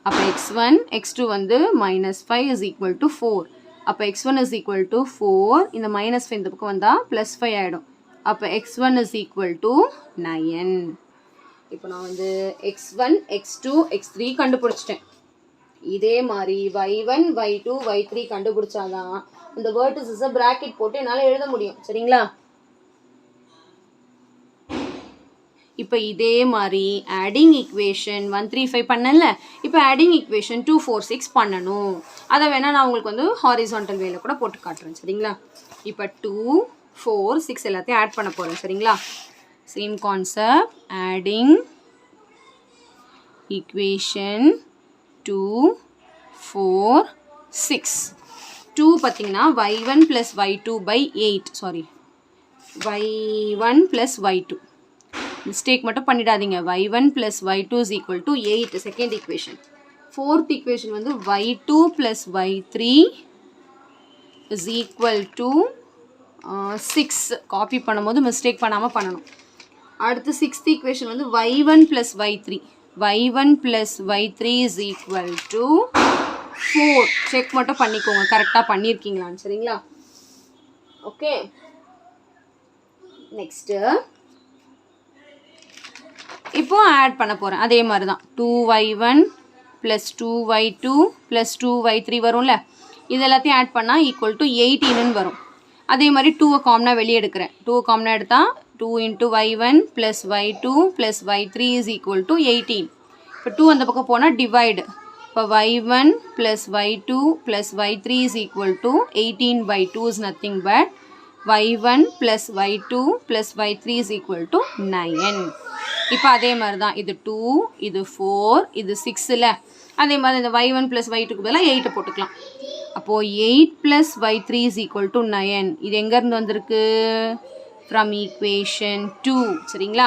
அப்போ x1 x2 வந்து -5 is equal to 4. அப்போ x1 is equal to 4. இந்த -5 இந்த பக்கம் வந்தால் +5 ஆகிடும். அப்போ x1 is equal to 9. இப்போ நான் வந்து x1 x2 x3 கண்டுபிடிச்சிட்டேன். இதே மாதிரி y1 y2 y3 கண்டுபிடிச்சாதான் இந்த வெர்டிசஸை பிராக்கெட் போட்டு என்னால் எழுத முடியும். சரிங்களா, இப்போ இதே மாதிரி ஆடிங் ஈக்குவேஷன் 135 பண்ணல, இப்போ ஆடிங் ஈக்குவேஷன் 246 பண்ணணும். அதை வேணால் நான் உங்களுக்கு வந்து ஹாரிசான்டல் வேல கூட போட்டு காட்டுறேன். சரிங்களா, இப்போ 2 4 6 எல்லாத்தையும் ஆட் பண்ண போகிறேன். சரிங்களா, சேம் கான்செப்ட், ஆடிங் ஈக்குவேஷன் 2 4 6. 2 பார்த்தீங்கன்னா y1 + y2 / 8. Sorry, y1 + y2. Mistake மட்டும் பண்ணிடாதீங்க. y1 + y2 is equal to 8 second equation. Fourth equation வந்து y2 + y3 is equal to 6. Copy பண்ணும்போது மிஸ்டேக் பண்ணாமல் பண்ணணும். அடுத்து சிக்ஸ்த் ஈக்குவேஷன் வந்து y1 + y3. y1 + y3 is equal to 4. Check மட்டும் பண்ணிக்கோங்க கரெக்டாக பண்ணியிருக்கீங்களான்னு. சரிங்களா, ஓகே. நெக்ஸ்ட்டு இப்போ ஆட் பண்ண போகிறேன். அதே மாதிரி தான் 2y1 + 2y2 + 2y3 வரும்ல, இது எல்லாத்தையும் ஆட் பண்ணால் ஈக்குவல் டு 18 வரும். அதே மாதிரி 2 காமனாக வெளியே எடுக்கிறேன். 2 காமனாக எடுத்தால் 2 × y1 + y2 + y3 is equal to 18. இப்போ 2 அந்த பக்கம் போனால் டிவைடு. இப்போ y1 + y2 + y3 is equal to 18/2 is nothing but y1 + y2 + y3 is equal to 9. இப்போ அதே மாதிரி தான் இது 2 இது 4 இது 6ல் அதே மாதிரி இந்த y1 + y2க்கு பதிலாக 8 போட்டுக்கலாம். அப்போது 8 + y3 is equal to 9. இது எங்கேருந்து வந்திருக்கு? From equation 2. சரிங்களா,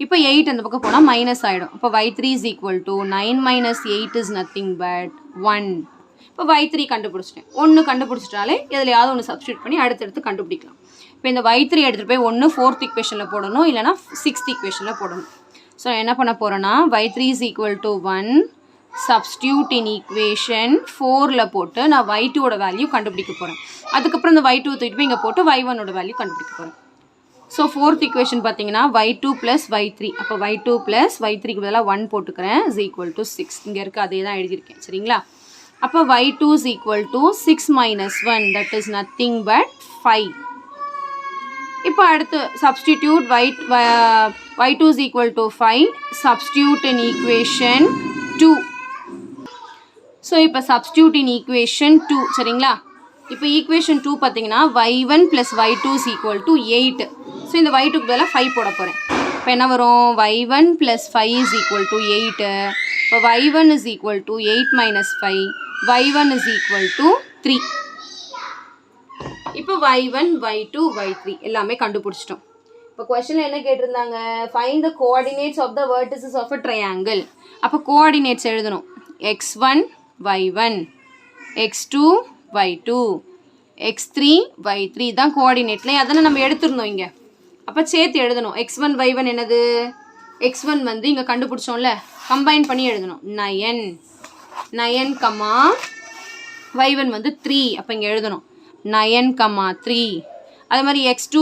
இப்போ 8 அந்த பக்கம் போனால் மைனஸ் ஆகிடும். அப்போ y3 is equal to 9 - 8 is nothing but 1. இப்போ y3 கண்டுபிடிச்சிட்டேன். 1 கண்டுபிடிச்சிட்டாலே எதுலையாவது ஒன்று சப்ஸ்டியூட் பண்ணி அடுத்தடுத்து கண்டுபிடிக்கலாம். இப்போ இந்த y3 எடுத்துகிட்டு போய் ஒன்று ஃபோர்த் ஈக்குவேஷனில் போடணும், இல்லைனா சிக்ஸ்த் ஈக்குவேஷனில் போடணும். ஸோ என்ன பண்ண போகிறேன்னா y3 is equal to 1 substitute in equation 4ல் போட்டு நான் y2ஓட வேல்யூ கண்டுபிடிக்க போகிறேன். அதுக்கப்புறம் இந்த y2 தூக்கிட்டு போய் இங்கே போட்டு y1ஓட வேல்யூ கண்டுபிடிக்க போகிறேன். ஸோ ஃபோர்த் ஈக்குவேஷன் பார்த்தீங்கன்னா y2 + y3. அப்போ y2 + y3க்கு பதிலாக 1 போட்டுக்கிறேன் is equal to 6. இங்கே இருக்க அதே தான் எழுதியிருக்கேன். சரிங்களா, அப்போ y2 is equal to 6 - 1 that is nothing but 5. இப்போ அடுத்து substitute y2 is equal to 5 substitute in equation 2. So இப்போ சப்ஸ்டியூட் இன் ஈக்குவேஷன் 2. சரிங்களா, இப்போ ஈக்குவேஷன் 2 பார்த்தீங்கன்னா y1 + y2 is equal to 8. So இந்த y2க்கு பதிலாக 5 போட போகிறேன். இப்போ என்ன வரும்? y1 + 5 is equal to 8. இப்போ y1 is equal to 8 - 5. y1 is equal to 3. இப்போ y1 y2 y3 எல்லாமே கண்டுபிடிச்சிட்டோம். இப்போ கொஸ்டினில் என்ன கேட்டிருந்தாங்க? Find the coordinates of the vertices of a triangle. அப்போ கோஆர்டினேட்ஸ் எழுதணும். x1 y1 x2 y2 x3 y3 தான் கோஆர்டினேட்ல. அதனால் நம்ம எடுத்துருந்தோம் இங்கே. அப்போ சேர்த்து எழுதணும். x1 y1 என்னது? x1 வந்து இங்கே கண்டுபிடிச்சோம்ல, கம்பைன் பண்ணி எழுதணும். 9 y1 வந்து 3. அப்போ இங்கே எழுதணும் 9, 3. அதே மாதிரி x2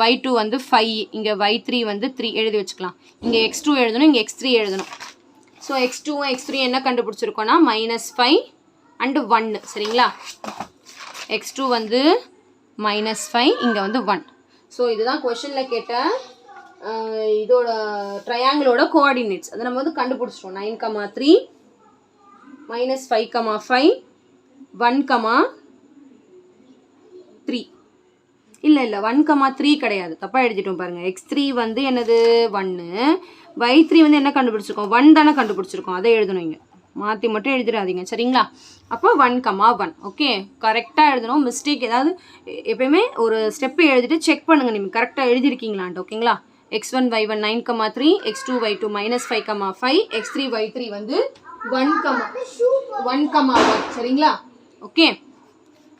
y2 வந்து 5. இங்கே y3 வந்து 3 எழுதி வச்சுக்கலாம். இங்கே x2 எழுதணும், இங்கே x3 எழுதணும். ஸோ x2 x3 என்ன கண்டுபிடிச்சிருக்கோன்னா -5 and 1. சரிங்களா, x2 வந்து -5, இங்கே வந்து 1. ஸோ இதுதான் கொஷனில் கேட்ட இதோட ட்ரையாங்கிளோட கோஆர்டினேட்ஸ். அதை நம்ம வந்து கண்டுபிடிச்சிட்டோம். 9, 3 -5, 5 1, 3. இல்லை 1, 3 கிடையாது, தப்பாக எழுதிட்டோம் பாருங்கள். x3 வந்து என்னது? 1. y3 வந்து என்ன கண்டுபிடிச்சிருக்கோம்? 1 தானே கண்டுபிடிச்சிருக்கோம், அதை எழுதணும் இங்கே. மாற்றி மட்டும் எழுதிடாதீங்க சரிங்களா. அப்போ 1, 1 ஓகே. கரெக்டாக எழுதணும். மிஸ்டேக் ஏதாவது எப்பயுமே ஒரு ஸ்டெப்பு எழுதிட்டு செக் பண்ணுங்கள் நீங்கள் கரெக்டாக எழுதிருக்கீங்களான்ட்டு ஓகேங்களா. x1 y1 9, 3 x2 y2 -5, 5 x3 y3 வந்து 1, 1 சரிங்களா. ஓகே.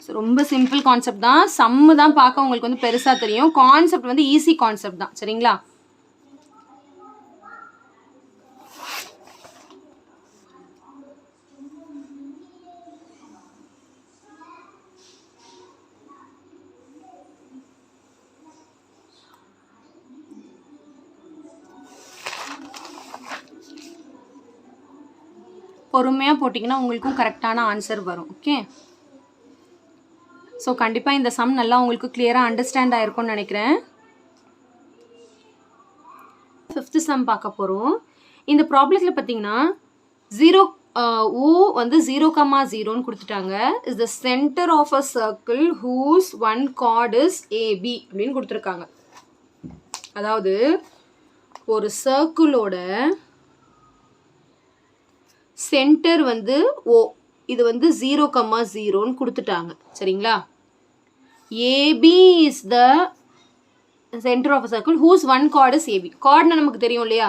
ஸோ ரொம்ப சிம்பிள் கான்செப்ட் தான். சம்மு தான் பார்க்க உங்களுக்கு வந்து பெருசாக தெரியும். கான்செப்ட் வந்து ஈஸி கான்செப்ட் தான் சரிங்களா. பொறுமையாக போட்டிங்கன்னா உங்களுக்கும் கரெக்டான ஆன்சர் வரும் ஓகே. ஸோ கண்டிப்பாக இந்த சம் நல்லா உங்களுக்கு கிளியராக அண்டர்ஸ்டாண்ட் ஆகிருக்கும்னு நினைக்கிறேன். 5th சம் பார்க்க போகிறோம். இந்த ப்ராப்ளத்தில் பார்த்தீங்கன்னா 0 O வந்து 0,0ன்னு கொடுத்துட்டாங்க. Is the centre of a circle whose one chord is AB அப்படின்னு கொடுத்துருக்காங்க. அதாவது ஒரு சர்க்கிளோட சென்டர் வந்து O, இது வந்து 0,0ன்னு கொடுத்துட்டாங்க சரிங்களா. AB is the centre of a circle whose one chord is AB. கார்டுன்னு நமக்கு தெரியும் இல்லையா.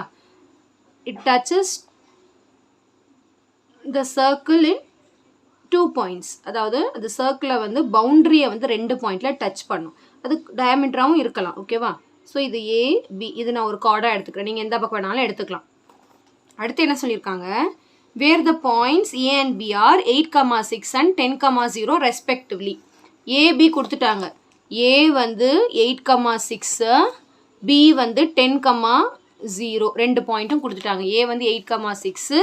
It touches the circle in 2 points. அதாவது அந்த சர்க்கிளை வந்து பவுண்ட்ரியை வந்து 2 பாயிண்டில் டச் பண்ணும். அது டயமீட்டராகவும் இருக்கலாம் ஓகேவா. ஸோ இது AB, இது நான் ஒரு கார்டாக எடுத்துக்கிறேன். நீங்கள் எந்த பக்கம் வேணாலும் எடுத்துக்கலாம். அடுத்து என்ன சொல்லியிருக்காங்க, where the points A and B are 8,6 and 10,0 respectively. AB கொடுத்துட்டாங்க. A வந்து 8,6, B வந்து 10,0 ரெண்டு பாயிண்ட்டும் கொடுத்துட்டாங்க. A வந்து 8,6,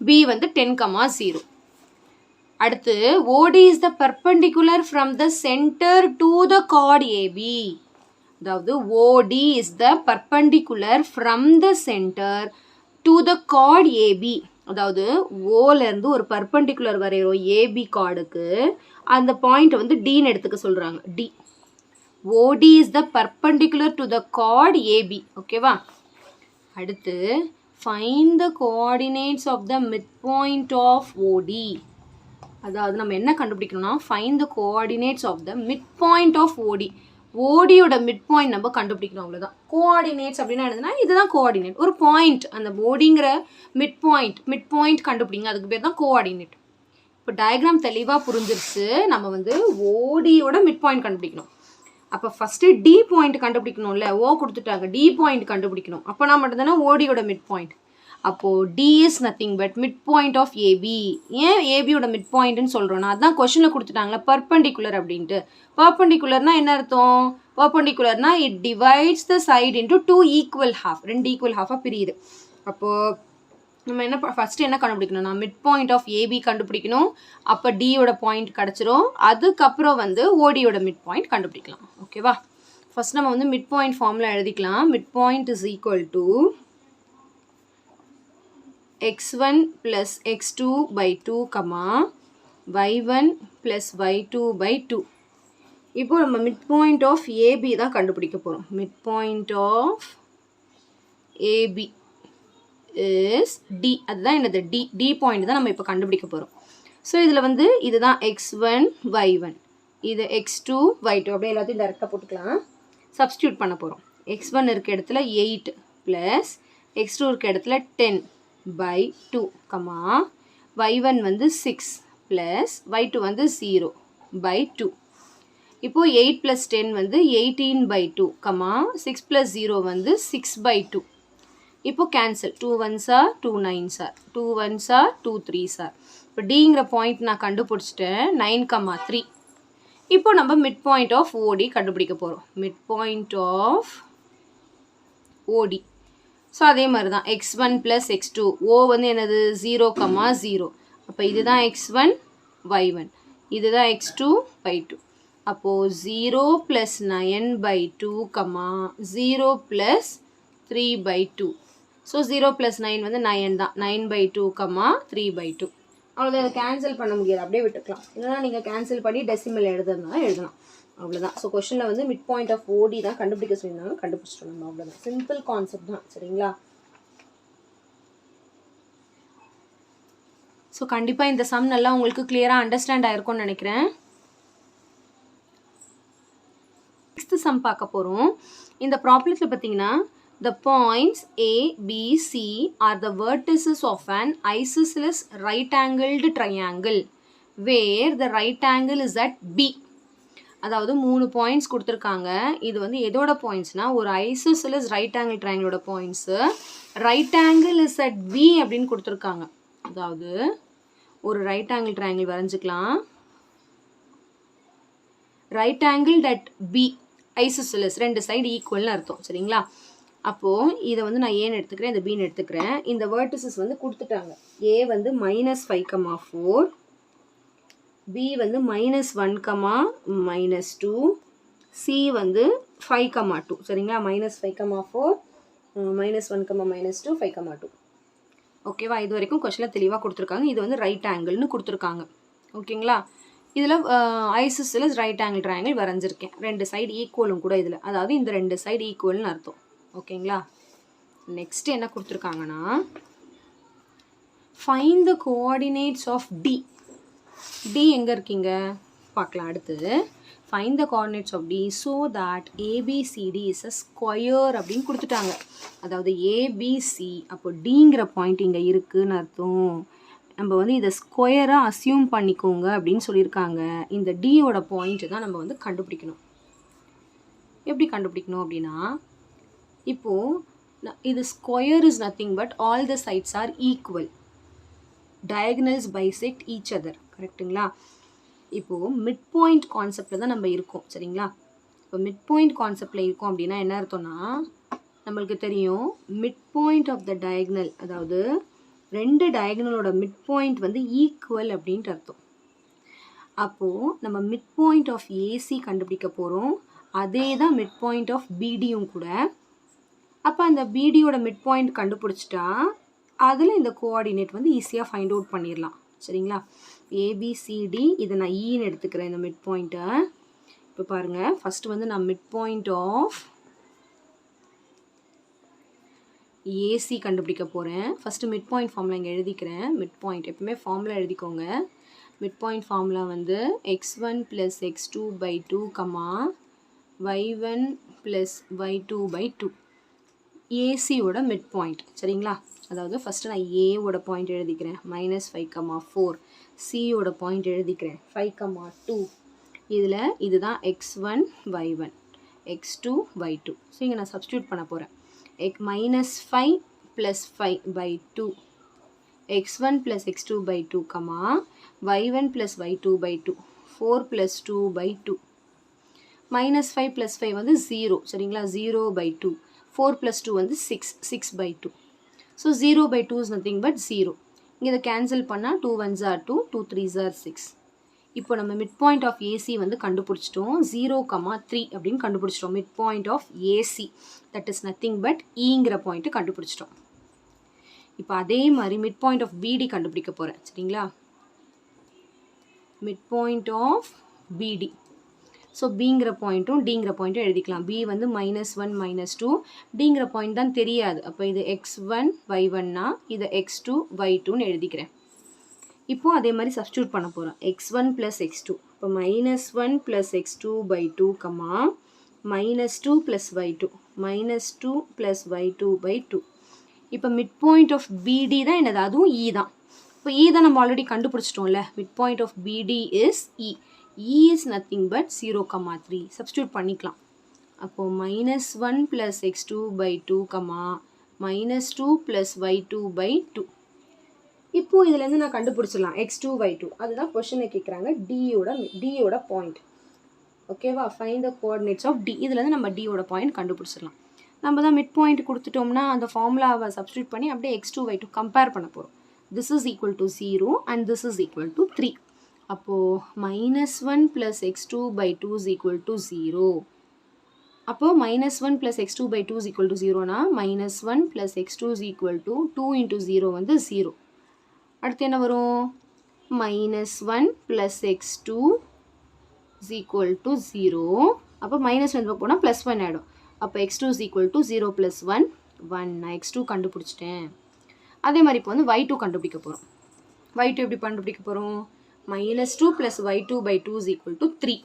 B வந்து 10,0. அடுத்து OD is the perpendicular from the center to the chord AB. அதாவது OD is the perpendicular from the center to the chord AB. அதாவது ஓலேருந்து ஒரு பர்பண்டிகுலர் வரைகிறோம் ஏபி கார்டுக்கு. அந்த பாயிண்ட் வந்து டின்னு எடுத்துக்க சொல்கிறாங்க. D. OD is the perpendicular to the chord AB ஓகேவா. அடுத்து find the coordinates of the midpoint of OD. அதாவது நம்ம என்ன கண்டுபிடிக்கணும்னா find the coordinates of the midpoint of OD. ஓடியோட மிட் பாயிண்ட் நம்ம கண்டுபிடிக்கணும் அவ்வளோதான். கோஆர்டினேட்ஸ் அப்படின்னா என்னதுன்னா இதுதான் கோஆர்டினேட். ஒரு பாயிண்ட் அந்த ஓடிங்கிற மிட் பாயிண்ட் கண்டுபிடிங்க, அதுக்கு பேர் தான் கோஆர்டினேட். இப்போ டயக்ராம் தெளிவாக புரிஞ்சிருச்சு. நம்ம வந்து ஓடியோட மிட் பாயிண்ட் கண்டுபிடிக்கணும். அப்போ ஃபஸ்ட்டு டி பாயிண்ட் கண்டுபிடிக்கணும்ல. ஓ கொடுத்துட்டாங்க, டி பாயிண்ட் கண்டுபிடிக்கணும். அப்போனா மட்டும்தானே ஓடியோட மிட் பாயிண்ட். அப்போது D is nothing but mid point of AB. ஏன் ஏபியோட மிட் பாயிண்ட்னு சொல்கிறோன்னா அதுதான் கொஷனில் கொடுத்துட்டாங்களே பர்பண்டிகுலர் அப்படின்ட்டு. பர்பண்டிகுலர்னா என்ன அர்த்தம், பர்பண்டிகுலர்னா it divides the side into 2 equal half, 2 equal half-ஆக பிரியுது. அப்போது நம்ம என்ன ஃபஸ்ட்டு என்ன கண்டுபிடிக்கணும்னா மிட் பாயிண்ட் ஆஃப் ஏபி கண்டுபிடிக்கணும். அப்போ டியோட பாயிண்ட் கிடச்சிரும். அதுக்கப்புறம் வந்து ஓடியோட மிட் பாயிண்ட் கண்டுபிடிக்கலாம் ஓகேவா. ஃபஸ்ட் நம்ம வந்து மிட் பாயிண்ட் ஃபார்முலா எழுதிக்கலாம். Mid point is equal to x1 plus x2 by 2, y1 plus y2 by 2. இப்போ நம்ம மிட் பாயிண்ட் ஆஃப் ஏபி தான் கண்டுபிடிக்க போகிறோம். Mid point of AB is D. அதுதான் என்னது டி பாயிண்ட் தான் நம்ம இப்போ கண்டுபிடிக்க போகிறோம். ஸோ இதில் வந்து இதுதான் x1 y1, இது x2 y2 அப்படியே எல்லாத்தையும் டேரெக்டாக போட்டுக்கலாம். சப்ஸ்டியூட் பண்ண போகிறோம். x1 இருக்க இடத்துல 8 ப்ளஸ் x2 இருக்க இடத்துல 10 by 2, y1 வந்து 6 plus y2 வந்து 0 by 2. இப்போ 8 plus 10 வந்து 18 by 2, 6 plus 0 வந்து 6 by 2. இப்போ cancel. 2 1s are 2 9s are 2 1s are 2 3s are. இப்போ டிங்கிற பாயிண்ட் நான் கண்டுபிடிச்சிட்டேன் 9,3. இப்போ நம்ம மிட் பாயிண்ட் ஆஃப் ஓடி கண்டுபிடிக்க போகிறோம். மிட் பாயிண்ட் ஆஃப் ஓடி. ஸோ அதே மாதிரி தான் x1 ப்ளஸ் x2. ஓ வந்து என்னது 0,0. அப்போ இதுதான் x1 y1, இதுதான் x2 y2. அப்போது 0 plus 9 by 2, 0 plus 3 by 2. So 0 plus 9 வந்து 9 தான். 9 by 2, 3 by 2. அவ்வளோதான். அதை கேன்சல் பண்ண முடியாது, அப்படியே விட்டுக்கலாம். இல்லைனா நீங்கள் கேன்சல் பண்ணி டெசிமல் எழுதுறதுனால எழுதலாம். அவ்வளோதான். ஸோ கொஷனில் வந்து மிட் பாயிண்ட் ஆஃப் ஓடி தான் கண்டுபிடிக்க சொல்லியிருந்தாங்க, கண்டுபிடிச்சிட்டோம் நம்ம. அவ்வளோதான். சிம்பிள் கான்செப்ட் தான் சரிங்களா. ஸோ கண்டிப்பாக இந்த சம் நல்லா உங்களுக்கு கிளியராக அண்டர்ஸ்டாண்ட் ஆயிருக்கும்னு நினைக்கிறேன். நெக்ஸ்ட் சம் பார்க்க போகிறோம். இந்த ப்ராப்ளத்தில் பார்த்தீங்கன்னா the points A, B, C are the vertices of an isosceles right-angled triangle where the right angle is at B. அதாவது 3 பாயிண்ட்ஸ் கொடுத்துருக்காங்க. இது வந்து எதோட பாயிண்ட்ஸ்னால் ஒரு ஐசோசெலஸ் ரைட் ஆங்கிள் ட்ரையாங்கிளோட points. Right angle is at B அப்படின்னு கொடுத்துருக்காங்க. அதாவது ஒரு ரைட் ஆங்கிள் ட்ரையாங்கிள் வரைஞ்சிக்கலாம். Right angle at B isosceles, ரெண்டு சைடு ஈக்குவல்னு அர்த்தம். சரிங்களா? அப்போது இதை வந்து நான் ஏன்னு எடுத்துக்கிறேன், இந்த பின்னு எடுத்துக்கிறேன். இந்த வேர்டிசஸ் வந்து கொடுத்துட்டாங்க. ஏ வந்து -5,4, பி வந்து -1, -2, சி வந்து 5,2. சரிங்களா? -5,4, -1, -2, 5,2. ஓகேவா? இது வரைக்கும் கொஸ்டினில் தெளிவாக கொடுத்துருக்காங்க. இது வந்து ரைட் ஆங்கிள்னு கொடுத்துருக்காங்க. ஓகேங்களா? இதில் ஐசோசெலஸ் ரைட் ஆங்கிள் ட்ரையாங்கிள் வரைஞ்சிருக்கேன். ரெண்டு சைடு ஈக்குவலும் கூட இதில், அதாவது இந்த ரெண்டு சைடு ஈக்குவல்னு அர்த்தம். ஓகேங்களா? நெக்ஸ்ட் என்ன கொடுத்துருக்காங்கன்னா find the coordinates of D. D எங்கே இருக்கீங்க பார்க்கலாம். அடுத்தது find the coordinates of D so that ABCD is a square அப்படின்னு கொடுத்துட்டாங்க. அதாவது ஏபிசி, அப்போ டிங்கிற பாயிண்ட் இங்கே இருக்குதுன்னு அர்த்தம். நம்ம வந்து இதை ஸ்கொயராக அசியூம் பண்ணிக்கோங்க அப்படின்னு சொல்லியிருக்காங்க. இந்த டியோட பாயிண்ட்டு தான் நம்ம வந்து கண்டுபிடிக்கணும். எப்படி கண்டுபிடிக்கணும் அப்படின்னா, இப்போது இது square is nothing but all the sides are equal. Diagonals bisect each other. கரெக்டுங்களா? இப்போது மிட் பாயிண்ட் கான்செப்டில் தான் நம்ம இருக்கோம். சரிங்களா? இப்போ மிட் பாயிண்ட் கான்செப்டில் இருக்கோம் அப்படின்னா என்ன அர்த்தம்னா, நம்மளுக்கு தெரியும் mid point of the diagonal, அதாவது ரெண்டு டயகனலோட மிட் பாயிண்ட் வந்து ஈக்குவல் அப்படின்ட்டு அர்த்தம். அப்போது நம்ம மிட் பாயிண்ட் ஆஃப் ஏசி கண்டுபிடிக்க போகிறோம். அதே தான் மிட் பாயிண்ட் ஆஃப் பிடியும் கூட. அப்போ அந்த பிடியோட மிட் பாயிண்ட் கண்டுபிடிச்சிட்டா அதில் இந்த கோஆர்டினேட் வந்து ஈஸியாக ஃபைண்ட் அவுட் பண்ணிடலாம். சரிங்களா? ஏபிசிடி, இதை நான் ஈன்னு எடுத்துக்கிறேன் இந்த மிட் பாயிண்ட்டை. இப்போ பாருங்கள், ஃபஸ்ட்டு வந்து நான் மிட் பாயிண்ட் ஆஃப் ஏசி கண்டுபிடிக்க போகிறேன். ஃபஸ்ட்டு மிட் பாயிண்ட் ஃபார்முலா இங்கே எழுதிக்கிறேன். மிட் பாயிண்ட் எப்பவுமே ஃபார்முலா எழுதிக்கோங்க. மிட் பாயிண்ட் ஃபார்முலா வந்து x1 + x2/2, y1 + y2/2. ஏசியோட மிட் பாயிண்ட். சரிங்களா? அதாவது ஃபஸ்ட்டு நான் ஏவோட பாயிண்ட் எழுதிக்கிறேன் -5,4, சியோட பாயிண்ட் எழுதிக்கிறேன் 5,2. இதில் இதுதான் x1 y1, x2 y2. So இங்கே நான் சப்ஸ்டியூட் பண்ண போகிறேன். -5 + 5/2, x1 + x2/2, y1 + y2/2, 4 + 2/2. -5 + 5 வந்து 0. சரிங்களா? 0/2. 4 + 2 வந்து 6, 6/2. So 0/2 is nothing but 0. இங்கே இதை கேன்சல் பண்ணால் 2 1s are 2, 2 3s are 6. இப்போ நம்ம மிட் பாயிண்ட் ஆஃப் ஏசி வந்து கண்டுபிடிச்சிட்டோம். 0,3 அப்படின்னு கண்டுபிடிச்சிட்டோம். Mid point of AC, that is nothing but ஈங்கிற பாயிண்ட்டு கண்டுபிடிச்சிட்டோம். இப்போ அதே மாதிரி மிட் பாயிண்ட் ஆஃப் பிடி கண்டுபிடிக்க போகிறேன். சரிங்களா? மிட் பாயிண்ட் ஆஃப் பிடி. ஸோ பிங்கிற பாயிண்ட்டும் டிங்கிற பாயிண்ட்டும் எழுதிக்கலாம். பி வந்து -1 -2, டிங்கிற பாயிண்ட் தான் தெரியாது. அப்போ இது x1 y1னா இதை x2 y2ன்னு எழுதிக்கிறேன். இப்போது அதே மாதிரி சப்ஸ்டியூட் பண்ண போகிறோம். x1 + x2. இப்போ -1 + x2/2, -2 + y2, -2 + y2/2. இப்போ மிட் பாயிண்ட் ஆஃப் பிடி தான் என்னது, அதுவும் இ தான். இப்போ இ தான் நம்ம already கண்டுபிடிச்சிட்டோம்ல. Mid point of BD is E. E is nothing but 0,3. Substitute பண்ணிக்கலாம். அப்போது -1 + x2/2, -2 + y2/2. இப்போது இதுலேருந்து நான் கண்டுபிடிச்சிடலாம் x2 y2. அதுதான் கொஷனை கேட்குறாங்க. டியோட பாயிண்ட். ஓகேவா? Find the coordinates of D. இதுலேருந்து நம்ம டியோட பாயிண்ட் கண்டுபிடிச்சிடலாம். நம்ம தான் மிட் பாயிண்ட் கொடுத்துட்டோம்னா அந்த ஃபார்முலாவை சப்ஸ்டியூட் பண்ணி அப்படியே x2 y2 கம்பேர் பண்ண போகிறோம். This is equal to 0 and this is equal to 3. அப்போது -1 + x2/2 is equal to 0. அப்போது -1 + x2/2 is equal to 0னா -1 + x2 is equal to 2 × 0 வந்து 0. அடுத்து என்ன வரும்? -1 + x2 is equal to 0. அப்போ -1 போனால் +1 ஆகிடும். அப்போ x2 is equal to 0 + 1 1. நான் x2 கண்டுபிடிச்சிட்டேன். அதே மாதிரி இப்போ வந்து y2 கண்டுபிடிக்க போகிறோம். y2 எப்படி கண்டுபிடிக்க போகிறோம்? -2 + y2 by 2 is equal to 3.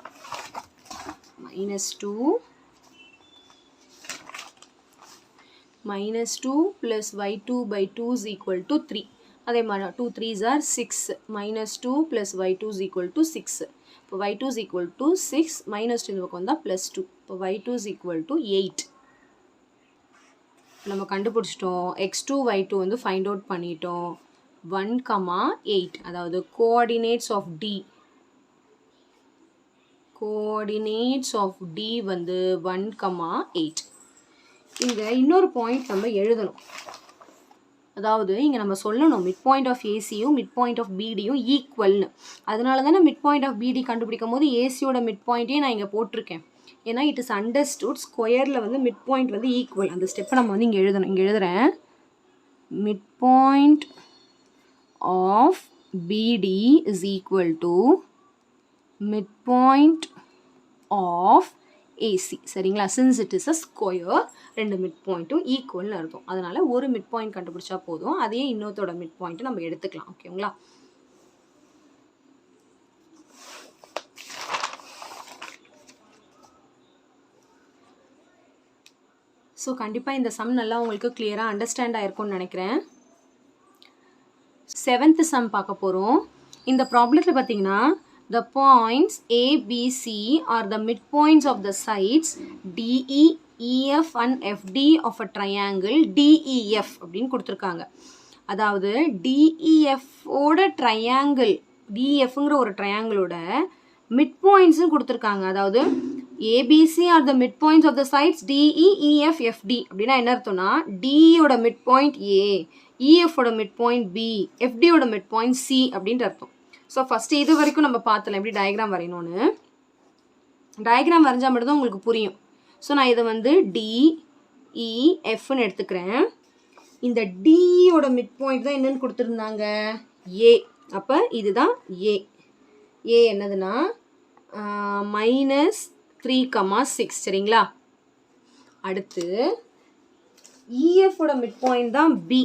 -2 plus y2 by 2 is equal to 3. அதே மாதிரி 2 3s are 6. -2 plus y2 is equal to 6. இப்போ y2 is equal to 6 minus 2 இந்த பக்கம் வந்தால் +2. இப்போ y2 is equal to 8. நம்ம கண்டுபிடிச்சிட்டோம். x2 y2 வந்து ஃபைண்ட் அவுட் பண்ணிட்டோம். 1,8 அதாவது coordinates of D. Coordinates of D வந்து 1,8. இங்கே இன்னொரு பாயிண்ட் நம்ம எழுதணும். அதாவது இங்கே நம்ம சொல்லணும் மிட் பாயிண்ட் ஆஃப் ஏசியும் மிட் பாயிண்ட் ஆஃப் பிடியும் ஈக்குவல்னு. அதனால தானே மிட் பாயிண்ட் ஆஃப் பிடி கண்டுபிடிக்கும் போது ஏசியோட மிட் பாயிண்ட்டையும் நான் இங்கே போட்டிருக்கேன். ஏன்னா இட் இஸ் அண்டர்ஸ்டுட் ஸ்கொயரில் வந்து மிட் பாயிண்ட் வந்து ஈக்குவல். அந்த ஸ்டெப்பை நம்ம வந்து இங்கே எழுதணும். இங்கே எழுதுகிறேன். Mid point of BD is equal to mid point of AC. சரிங்களா? Since it is a square, ரெண்டு மிட் பாயிண்ட்டும் ஈக்குவல்னு அர்த்தம். அதனால் ஒரு மிட் பாயிண்ட் கண்டுபிடிச்சா போதும். அதையே இன்னொருத்தோட மிட் பாயிண்ட்டு நம்ம எடுத்துக்கலாம். ஓகேங்களா? ஸோ கண்டிப்பாக இந்த சம் நல்லா உங்களுக்கு கிளியராக அண்டர்ஸ்டாண்ட் ஆகிருக்கும்னு நினைக்கிறேன். 7th சம் பார்க்க போகிறோம். இந்த ப்ராப்ளத்தில் பார்த்தீங்கன்னா the points A, B, C are the midpoints of the sides DE, EF and FD of a triangle DEF அப்படின்னு கொடுத்துருக்காங்க. அதாவது DEF ஓட ட்ரையாங்கிள், DEFங்கிற ஒரு ட்ரையாங்கிளோட மிட்பாயிண்ட்ஸும் கொடுத்துருக்காங்க. அதாவது ABC are the midpoints of the sides DE, EF, FD அப்படின்னா என்ன அர்த்தம்னா DEயோட midpoint A, EFோட midpoint B, FDயோட midpoint C அப்படின்ற அர்த்தம். ஸோ ஃபஸ்ட்டு இது வரைக்கும் நம்ம பார்த்தலாம் எப்படி டயக்ராம் வரையணும்னு. டயக்ராம் வரைஞ்சால் மட்டும்தான் உங்களுக்கு புரியும். ஸோ நான் இதை வந்து DEFன்னு எடுத்துக்கிறேன். இந்த டியோட மிட் பாயிண்ட் தான் என்னென்னு கொடுத்துருந்தாங்க? ஏ. அப்போ இதுதான் ஏ. ஏ என்னதுன்னா -3,6. சரிங்களா? அடுத்து இஎஃபோட மிட் பாயிண்ட் தான் பி.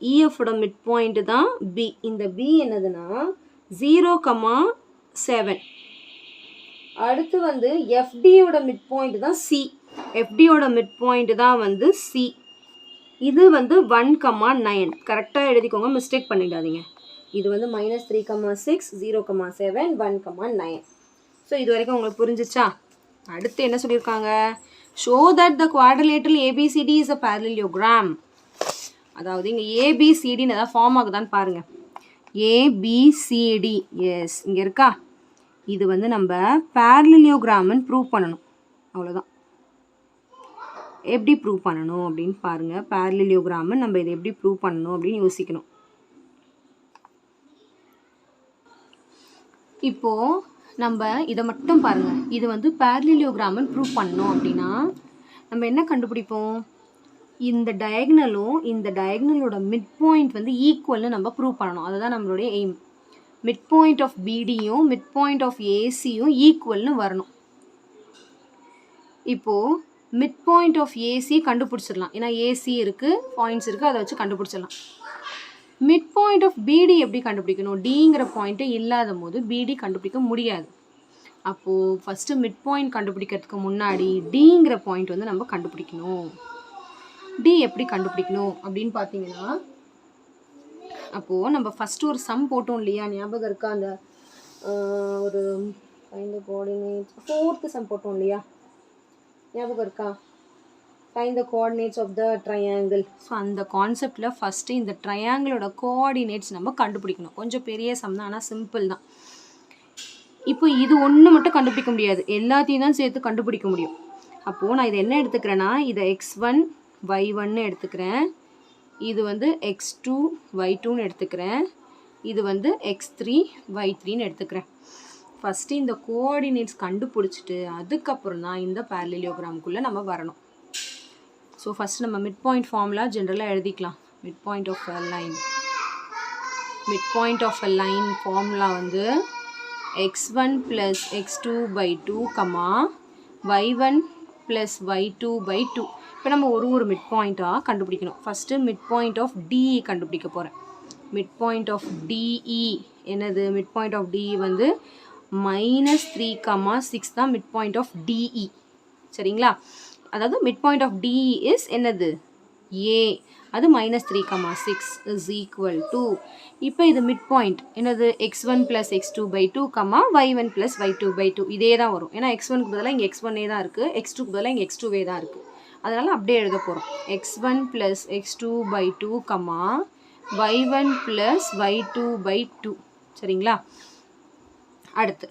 இஎஃபோட மிட் பாயிண்ட் தான் பி. இந்த பி என்னதுன்னா 0,7. அடுத்து வந்து எஃப்டியோட மிட் பாயிண்ட் தான் சி. எஃப்டியோட மிட் பாயிண்ட் தான் வந்து சி. இது வந்து 1,9. கரெக்டாக எழுதிக்கோங்க, மிஸ்டேக் பண்ணிடாதீங்க. இது வந்து -3,6, 0,7, 1,9. ஸோ இது வரைக்கும் உங்களுக்கு புரிஞ்சிச்சா? அடுத்து என்ன சொல்லியிருக்காங்க? Show that the quadrilateral ABCD is a parallelogram. அதாவது இங்கே ஏபிசிடின்னு எதாவது ஃபார்ம் ஆகுதான்னு பாருங்கள். ஏபிசிடி, எஸ் இங்கே இருக்கா? இது வந்து நம்ம parallelogramன்னு ப்ரூவ் பண்ணணும். அவ்வளோதான். எப்படி ப்ரூவ் பண்ணணும் அப்படின்னு பாருங்கள். parallelogramன்னு நம்ம இதை எப்படி ப்ரூவ் பண்ணணும் அப்படின்னு யோசிக்கணும். இப்போது நம்ம இதை மட்டும் பாருங்கள். இது வந்து parallelogramன்னு ப்ரூவ் பண்ணணும் அப்படின்னா நம்ம என்ன கண்டுபிடிப்போம்? இந்த டயக்னலும் இந்த டயக்னலோட மிட் பாயிண்ட் வந்து ஈக்குவல்னு நம்ம ப்ரூவ் பண்ணணும். அதுதான் நம்மளுடைய எய்ம். மிட் பாயிண்ட் ஆஃப் பிடியும் மிட் பாயிண்ட் ஆஃப் ஏசியும் ஈக்குவல்னு வரணும். இப்போது மிட் பாயிண்ட் ஆஃப் ஏசி கண்டுபிடிச்சிடலாம். ஏன்னா ஏசி இருக்குது, பாயிண்ட்ஸ் இருக்குது, அதை வச்சு கண்டுபிடிச்சிடலாம். மிட் பாயிண்ட் ஆஃப் பிடி எப்படி கண்டுபிடிக்கணும்? டிங்கிற பாயிண்ட்டு இல்லாத போது பிடி கண்டுபிடிக்க முடியாது. அப்போது ஃபஸ்ட்டு மிட் பாயிண்ட் கண்டுபிடிக்கிறதுக்கு முன்னாடி டிங்கிற பாயிண்ட் வந்து நம்ம கண்டுபிடிக்கணும். டி எப்படி கண்டுபிடிக்கணும் அப்படின்னு பார்த்தீங்கன்னா, அப்போது நம்ம ஃபஸ்ட்டு ஒரு சம் போட்டோம் இல்லையா? ஞாபகம் இருக்கா? அந்த ஒரு find the coordinates 4th some போட்டோம் இல்லையா? ஞாபகம் இருக்கா? Find the coordinates of the triangle. So அந்த கான்செப்டில் ஃபஸ்ட்டு இந்த ட்ரையாங்கிளோட கோஆர்டினேட்ஸ் நம்ம கண்டுபிடிக்கணும். கொஞ்சம் பெரிய சம் தான், ஆனால் சிம்பிள் தான். இப்போ இது ஒன்று மட்டும் கண்டுபிடிக்க முடியாது, எல்லாத்தையும் தான் சேர்த்து கண்டுபிடிக்க முடியும். அப்போது நான் இதை என்ன எடுத்துக்கிறேன்னா, இதை x1 y1ன்னு எடுத்துக்கிறேன். இது வந்து x2 y2ன்னு எடுத்துக்கிறேன். இது வந்து x3 y3ன்னு எடுத்துக்கிறேன். ஃபஸ்ட்டு இந்த கோஆர்டினேட்ஸ் கண்டுபிடிச்சிட்டு அதுக்கப்புறம் தான் இந்த parallelogram-குள்ளே நம்ம வரணும். ஸோ ஃபஸ்ட்டு நம்ம மிட் பாயிண்ட் ஃபார்முலா ஜென்ரலாக எழுதிக்கலாம். Mid point of a line. Mid point of a line formula வந்து x1 + x2/2, y1 + y2/2. இப்போ நம்ம ஒரு மிட் பாயிண்ட்டாக கண்டுபிடிக்கணும். First mid point of D கண்டுபிடிக்க போகிறேன். midpoint of DE என்னது midpoint of DE வந்து -3, 6 தான் midpoint of DE சரிங்களா அதாவது midpoint of DE is என்னது A அது -3, 6 is equal to இப்போ இது midpoint என்னது x1 plus x2 by 2, y1 plus y2 by 2 இதே தான் வரும் ஏன்னா x1 க்கு பதிலா இங்க x1 தான் இருக்கு x2 க்கு பதிலா இங்க x2 தான் இருக்கு அதனால அப்படியே எழுத போறோம் x1 plus x2 by 2, y1 plus y2 by 2 சரிங்களா அடுத்து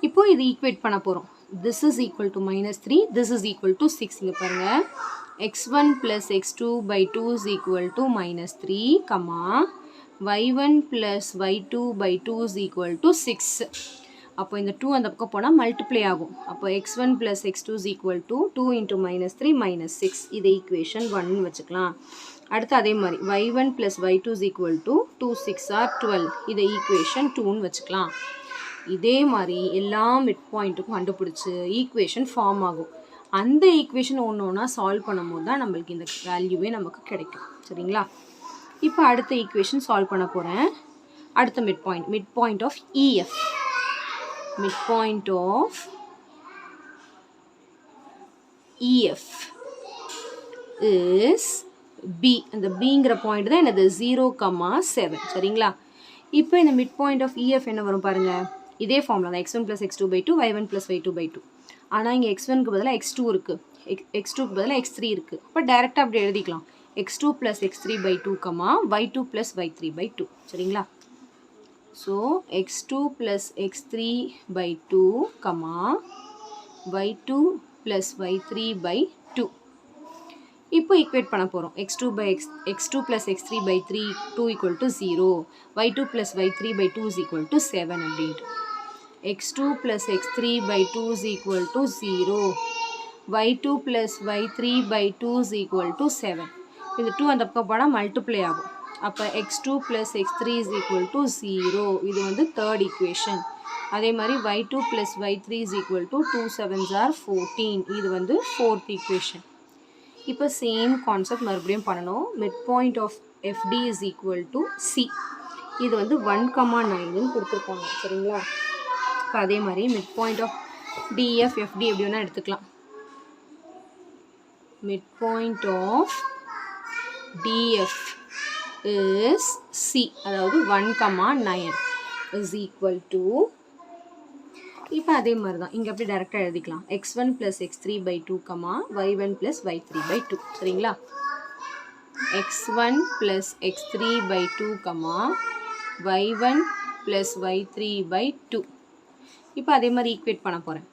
இப்போ இது ஈக்குவேட் பண்ண போறோம் this is equal to -3 this is equal to 6 இங்க பாருங்க x1 plus x2 by 2 is equal to -3, y1 plus y2 by 2 is equal to 6. அப்போ இந்த 2 அந்த பக்கம் போனா மல்டிப்ளை ஆகும் அப்போ x1 plus x2 is equal to 2 into -3 -6 இது ஈக்குவேஷன் 1 வச்சுக்கலாம் அடுத்து அதே மாதிரி y1 plus y2 is equal to 2 6 are 12 இது ஈக்குவேஷன் 2 னு வச்சுக்கலாம் இதே மாதிரி எல்லா மிட் பாயிண்ட்டுக்கும் கண்டுபிடிச்சு ஈக்குவேஷன் ஃபார்ம் ஆகும் அந்த ஈக்குவேஷன் ஒன்றா சால்வ் பண்ணும்போது தான் நம்மளுக்கு இந்த வேல்யூவே நமக்கு கிடைக்கும் சரிங்களா இப்போ அடுத்த ஈக்குவேஷன் சால்வ் பண்ண போகிறேன் அடுத்த mid point of EF midpoint of EF is B அந்த Bங்கிற பாயிண்ட் தான் என்னது 0, 7 சரிங்களா இப்போ இந்த midpoint of EF என்ன வரும் பாருங்க இதே ஃபார்முலா தான் x1 plus x2 by 2 y1 plus y2 by 2 ஆனால் இங்கே x1 க்கு பதிலாக x2 இருக்கு x2 க்கு பதிலாக x3 இருக்கு அப்போ டைரெக்டாக அப்படி எழுதிக்கலாம் x2 plus x3 by 2, y2 plus y3 by 2 சரிங்களா so x2 plus x3 by 2, y2 plus y3 by 2 இப்போ ஈக்குவேட் பண்ண போகிறோம் x2 plus x3 by 3 2 equal to 0 y2 plus y3 by 2 is equal to 7 அப்படின்ட்டு x2 plus x3 by 2 is equal to 0 y2 plus y3 by 2 is equal to 7 இந்த 2 அந்த பக்கம் போனால் multiply ஆகும் அப்போ x2 plus x3 is equal to 0 இது வந்து third equation அதே மாதிரி y2 plus y3 is equal to 2 7s are 14 இது வந்து ஃபோர்த் ஈக்குவேஷன் இப்போ சேம் கான்செப்ட் மறுபடியும் பண்ணணும் midpoint of FD is equal to C இது வந்து 1, 9 கொடுத்துருக்காங்க சரிங்களா இப்போ அதே மாதிரி midpoint of DF FD எப்படி வேணால் எடுத்துக்கலாம் midpoint of DF is C அதாவது 1, 9 is equal to இப்போ அதே மாதிரி தான் இங்கே அப்படி டைரெக்டாக எழுதிக்கலாம் x1 plus x3 by 2, y1 plus y3 by 2 சரிங்களா x1 plus x3 by 2, y1 plus y3 by 2 இப்போ அதே மாதிரி ஈக்குவேட் பண்ண போகிறேன்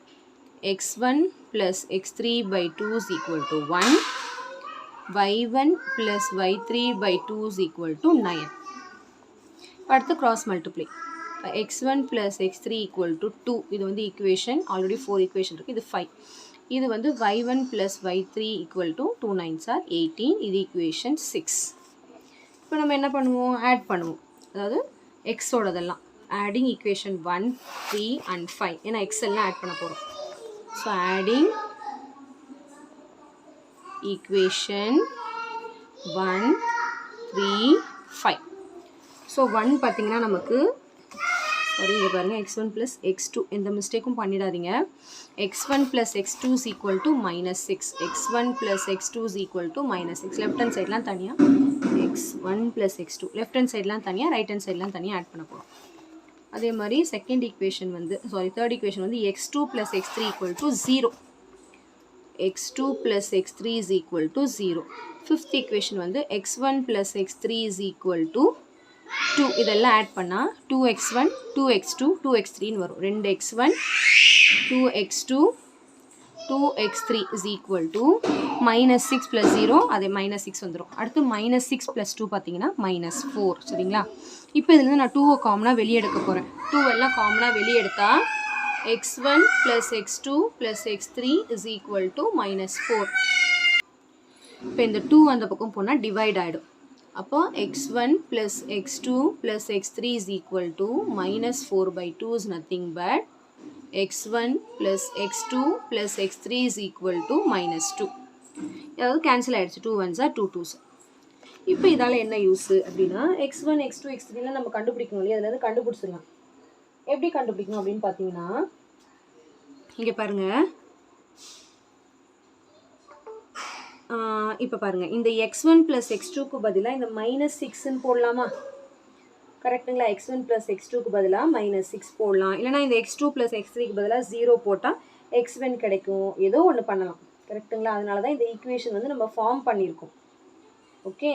x1 plus x3 by 2 is equal to 1 y1 plus y3 by 2 is equal to 9 அடுத்து cross multiply x1 plus x3 equal to 2 இது வந்து equation already 4 equation இருக்கு இது 5 இது வந்து y1 plus y3 equal to 2 9s are 18 இது equation 6 இப்போ நம்ம என்ன பண்ணுவோம் ஆட் பண்ணுவோம் அதாவது x ஓடதெல்லாம் adding equation 1 3 and 5 ஏன்னா x எல்லாம் ஆட் பண்ண போகிறோம் so adding equation 1 3 5 so 1 பார்த்தீங்கன்னா நமக்கு சரி இங்கே பாருங்கள் x1 plus x2 எந்த மிஸ்டேக்கும் பண்ணிடாதீங்க x1 plus x2 is equal to -6 x1 plus x2 is equal to -6 left hand சைட்லாம் தனியாக x1 plus x2 left hand சைட்லாம் தனியாக ரைட் ஹேண்ட் சைட்லாம் தனியாக ஆட் பண்ண போகிறோம் அதே மாதிரி செகண்ட் ஈக்குவேஷன் வந்து தேர்ட் ஈக்குவேஷன் வந்து x2 plus x3 equal to 0 x2 plus x3 is equal to 0 fifth equation வந்து x1 plus x3 is equal to 2 இதெல்லாம் ஆட் பண்ணா 2x1 2x2 2x3 ன்னு வரும் 2x1 2x2 2x3 is equal to -6 plus 0 அதே -6 வந்துரும் அடுத்து -6 plus 2 பார்த்தீங்கன்னா -4 சரிங்களா இப்போ இதிலிருந்து நான் 2 காமனா வெளியே எடுக்க போறேன் 2 எல்லாம் காமனா வெளியே எடுத்தா x1 plus x2 plus x3 is equal to -4 இப்போ இந்த 2 அந்த பக்கம் போனா டிவைட் ஆயிடும் அப்போ x1 plus x2 plus x3 is equal to -4 by 2 is nothing but x1 plus x2 plus x3 is equal to -2 அதாவது கேன்சல் ஆயிடுச்சு 2 1s are 2 2s இப்போ இதால் என்ன யூஸு அப்படின்னா x1 x2 x3லாம் நம்ம கண்டுபிடிக்கணும் இல்லையா, அதில் கண்டுபிடிச்சிடலாம். எப்படி கண்டுபிடிக்கணும் அப்படின்னு பார்த்தீங்கன்னா இங்கே பாருங்கள், இப்போ பாருங்கள் இந்த x1 + x2க்கு பதிலாக இந்த -6ன்னு போடலாமா? கரெக்டுங்களா? x1 + x2க்கு பதிலாக -6 போடலாம். இல்லைனா இந்த x2 + x3க்கு பதிலாக 0 போட்டால் x1 கிடைக்கும். ஏதோ ஒன்று பண்ணலாம். கரெக்டுங்களா? அதனால தான் இந்த ஈக்குவேஷன் வந்து நம்ம ஃபார்ம் பண்ணியிருக்கோம். ஓகே,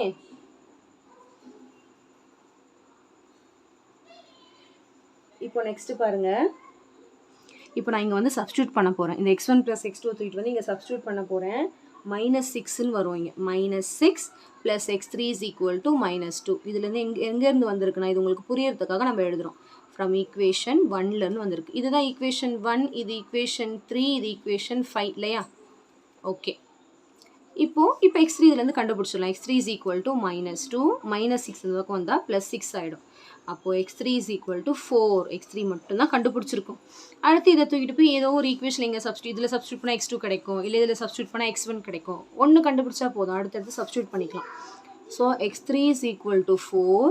இப்போ நெக்ஸ்ட்டு பாருங்கள். இப்போ நான் இங்கே வந்து சப்ஸ்டியூட் பண்ண போகிறேன். இந்த x1 + x2 தூக்கிட்டு வந்து இங்கே சப்ஸ்டியூட் பண்ண போகிறேன். -6ன்னு வரும் இங்கே. -6 + x3 = -2. இதுலேருந்து எங்கேருந்து வந்திருக்குன்னா, இது உங்களுக்கு புரியறதுக்காக நம்ம எழுதுகிறோம். ஃப்ரம் ஈக்குவேஷன் 1லேருந்து வந்திருக்கு. இதுதான் ஈக்குவேஷன் 1, இது ஈக்குவேஷன் 3, இது ஈக்குவேஷன் 5 இல்லையா? ஓகே, இப்போ x3 இதுலேருந்து கண்டுபிடிச்சிடலாம். x3 = -2, -6 இந்த பக்கம் வந்தால் +6 ஆகிடும். அப்போது x3 = 4. x3 மட்டும்தான் கண்டுபிடிச்சிருக்கும். அடுத்து இதை தூக்கிட்டு போய் ஏதோ ஒரு ஈக்குவேஷன் இங்கே இதில் சப்ஸ்டியூட் பண்ணால் x2 கிடைக்கும், இல்லை இதில் சப்ஸ்டியூட் பண்ணால் x1 கிடைக்கும். ஒன்று கண்டுபிடிச்சா போதும், அடுத்தடுத்து சப்ஸ்டியூட் பண்ணிக்கலாம். So x3 = 4.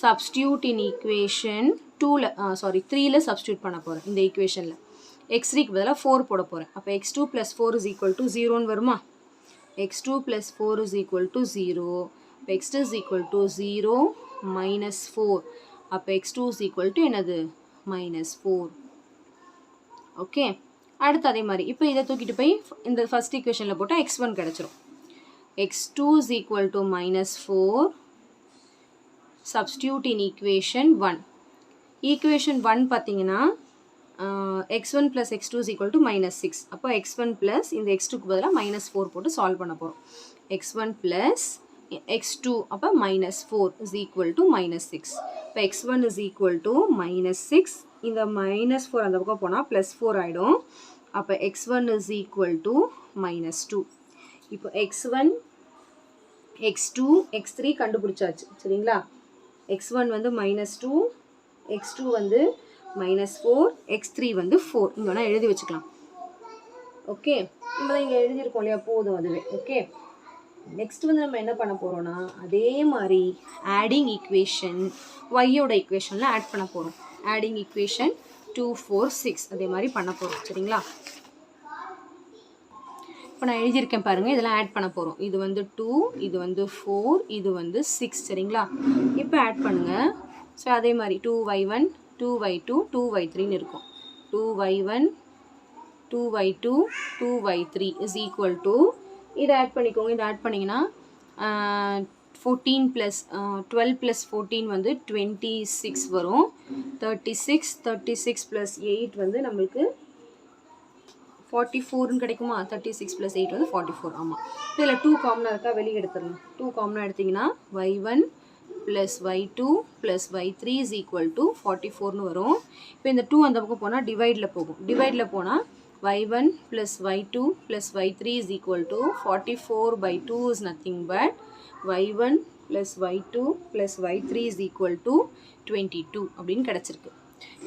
Substitute in equation 3ல் சப்ஸ்டியூட் பண்ண போகிறேன். இந்த ஈக்குவேஷனில் x3க்கு பதிலாக 4 போட போகிறேன். அப்போ x2 + 4 = 0ன்னு வருமா? x2 + 4 = 0. இப்போ x2 = 0 -4. அப்போ x2 = என்னது? -4. ஓகே, அடுத்து அதே மாதிரி இப்போ இதை தூக்கிட்டு போய் இந்த ஃபர்ஸ்ட் ஈக்குவேஷனில் போட்டால் x1 கிடச்சிரும். x2 = -4. Substitute in equation 1. Equation 1 பார்த்தீங்கன்னா x1 + x2 = -6. அப்போ x1 + இந்த x2க்கு பதிலாக -4 போட்டு சால்வ் பண்ண போகிறோம். x1 + x2 அப்போ -4 = -6. இப்போ x1 = -6. இந்த -4 அந்த பக்கம் போனால் +4 ஆகிடும். அப்போ x1 = -2. இப்போ x1, x2, x3 கண்டுபிடிச்சாச்சு சரிங்களா? x1 வந்து -2, x2 வந்து -4, x3 வந்து 4. இங்கே வேணால் எழுதி வச்சுக்கலாம். ஓகே, நம்ம தான் இங்கே எழுதியிருக்கோம் இல்லையா, போதும் அதுவே. ஓகே, நெக்ஸ்ட் வந்து நம்ம என்ன பண்ண போகிறோம்னா, அதே மாதிரி ஆடிங் ஈக்குவேஷன் ஒய்யோட ஈக்குவேஷனில் ஆட் பண்ண போகிறோம். ஆடிங் ஈக்குவேஷன் 2, 4, 6 அதே மாதிரி பண்ண போகிறோம் சரிங்களா? இப்போ நான் எழுதியிருக்கேன் பாருங்கள், இதெல்லாம் ஆட் பண்ண போகிறோம். இது வந்து 2, இது வந்து 4, இது வந்து 6 சரிங்களா? இப்போ ஆட் பண்ணுங்கள். ஸோ அதே மாதிரி 2y1, 2y2, 2y3ன்னு இருக்கும். 2y1, 2y2, 2y3 = இதை ஆட் பண்ணிக்கோங்க. இதை ஆட் பண்ணிங்கன்னா 14 + 12 + 14 வந்து 26 வரும். 36 + 8 வந்து நம்மளுக்கு 44ன்னு கிடைக்குமா? 36 + 8 வந்து 44. ஆமாம், இதில் 2 காமனாக இருக்கா, வெளியே எடுத்துடலாம். 2 காமனாக எடுத்திங்கன்னா y1 + y2 + y3 = 44ன்னு வரும். இப்போ இந்த 2 அந்த பக்கம் போனால் டிவைடில் போகும். டிவைடில் போனால் y1 + y2 + y3 = 44/2 is nothing but y1 + y2 + y3 = 22 அப்படின்னு கிடச்சிருக்கு.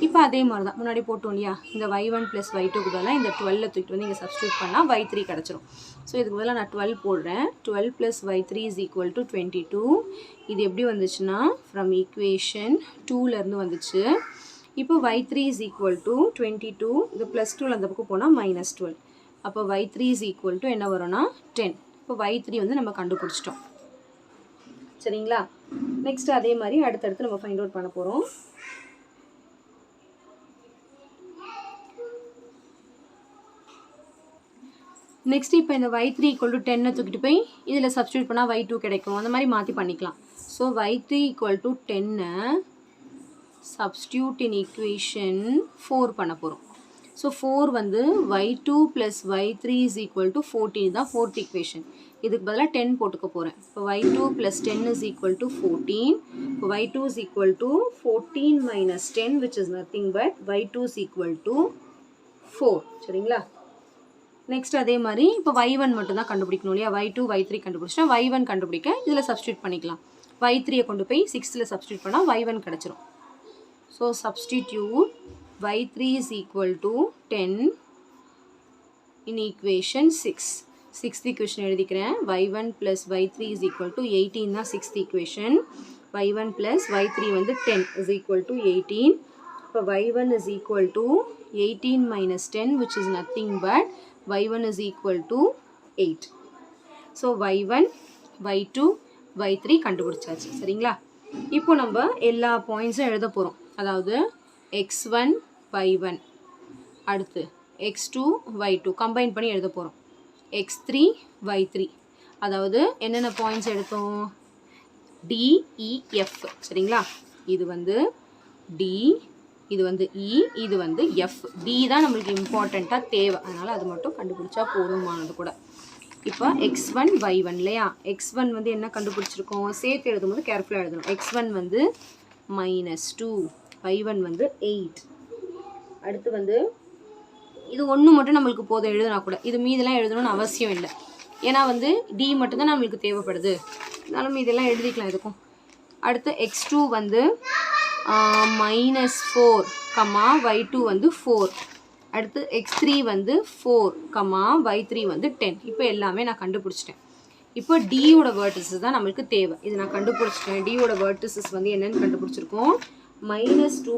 இப்போ அதே மாதிரி தான் முன்னாடி போட்டோம் இல்லையா, இந்த y1 + y2க்கு பதிலாக இந்த 12 தூக்கிட்டு வந்து இங்கே சப்ஸ்டியூட் பண்ணால் y3 கிடச்சிரும். ஸோ இதுக்கு பதிலாக நான் 12 போடுறேன். 12 + y3 = 22. இது எப்படி வந்துச்சுன்னா ஃப்ரம் ஈக்குவேஷன் 2லேருந்து வந்துச்சு. இப்போ y3 = 22. இது +2 அந்த பக்கம் போனால் -12. அப்போ y3 = என்ன வரும்னா 10. இப்போ y3 வந்து நம்ம கண்டுபிடிச்சிட்டோம் சரிங்களா? நெக்ஸ்ட் அதே மாதிரி அடுத்தடுத்து நம்ம ஃபைண்ட் அவுட் பண்ண போகிறோம். நெக்ஸ்ட் இப்போ இந்த y3 = 10 தூக்கிட்டு போய் இதில் சப்ஸ்டியூட் பண்ணால் y2 கிடைக்கும். அந்த மாதிரி மாற்றி பண்ணிக்கலாம். So y3 = 10 substitute in equation 4 பண்ண போகிறோம். ஸோ 4 வந்து y2 + y3 = 14 தான் 4th ஈக்குவேஷன். இதுக்கு பதிலாக 10 போட்டுக்க போகிறேன். இப்போ y2 + 10 = 14. இப்போ y2 = 14 - 10 which is nothing but y2 = 4 சரிங்களா? நெக்ஸ்ட் அதே மாதிரி இப்போ y1 மட்டும் தான் கண்டுபிடிக்கணும் இல்லையா? y2 y3 கண்டுபிடிச்சா y1 கண்டுபிடிக்க இதில் சப்ஸ்டியூட் பண்ணிக்கலாம். y3 கொண்டு போய் 6ல் சப்ஸ்டியூட் பண்ணால் y1 கிடச்சிரும். So substitute y3 = 10 in equation 6. 6th equation எழுதிக்கிறேன். y1 plus y3 is equal to 18 தான் 6th equation. y1 plus y3 வந்து 10 is equal to 18. இப்போ y1 is equal to 18 minus 10 which is nothing but y1 is equal to 8. So y1, y2, y3 கண்டுபிடிச்சாச்சு. சரிங்களா? இப்போ நம்ம எல்லா பாயிண்ட்ஸும் எழுத போகிறோம். அதாவது x1, y1 அடுத்து x2, y2 கம்பைன் பண்ணி எழுத போகிறோம். x3, y3 அதாவது என்னென்ன பாயிண்ட்ஸ் எடுத்தோம்? D, E, F சரிங்களா? இது வந்து D, இது வந்து E, இது வந்து F. D தான் நம்மளுக்கு இம்பார்ட்டண்ட்டாக தேவை. அதனால் அது மட்டும் கண்டுபிடிச்சா போதுமானது கூட. இப்போ x1, y1 இல்லையா? x1 வந்து என்ன கண்டுபிடிச்சிருக்கோம்? சேர்த்து எழுதும்போது கேர்ஃபுல்லாக எழுதணும். x1 வந்து -2, y1 வந்து 8. அடுத்து வந்து இது ஒன்று மட்டும் நம்மளுக்கு போதும் எழுதுனா கூட. இது மீதெல்லாம் எழுதணும்னு அவசியம் இல்லை. ஏன்னா வந்து D மட்டும்தான் நம்மளுக்கு தேவைப்படுது. அதனால மீதெல்லாம் எழுதிக்கலாம் இதுக்கும். அடுத்து x2 வந்து -4, y2 வந்து 4. அடுத்து x3 வந்து 4, y3 வந்து 10. இப்போ எல்லாமே நான் கண்டுபிடிச்சிட்டேன். இப்போ Dயோட வேர்டிசஸ் தான் நம்மளுக்கு தேவை. இது நான் கண்டுபிடிச்சிட்டேன். Dயோட வேர்டிசஸ் வந்து என்னென்னு கண்டுபிடிச்சிருக்கோம்? -2,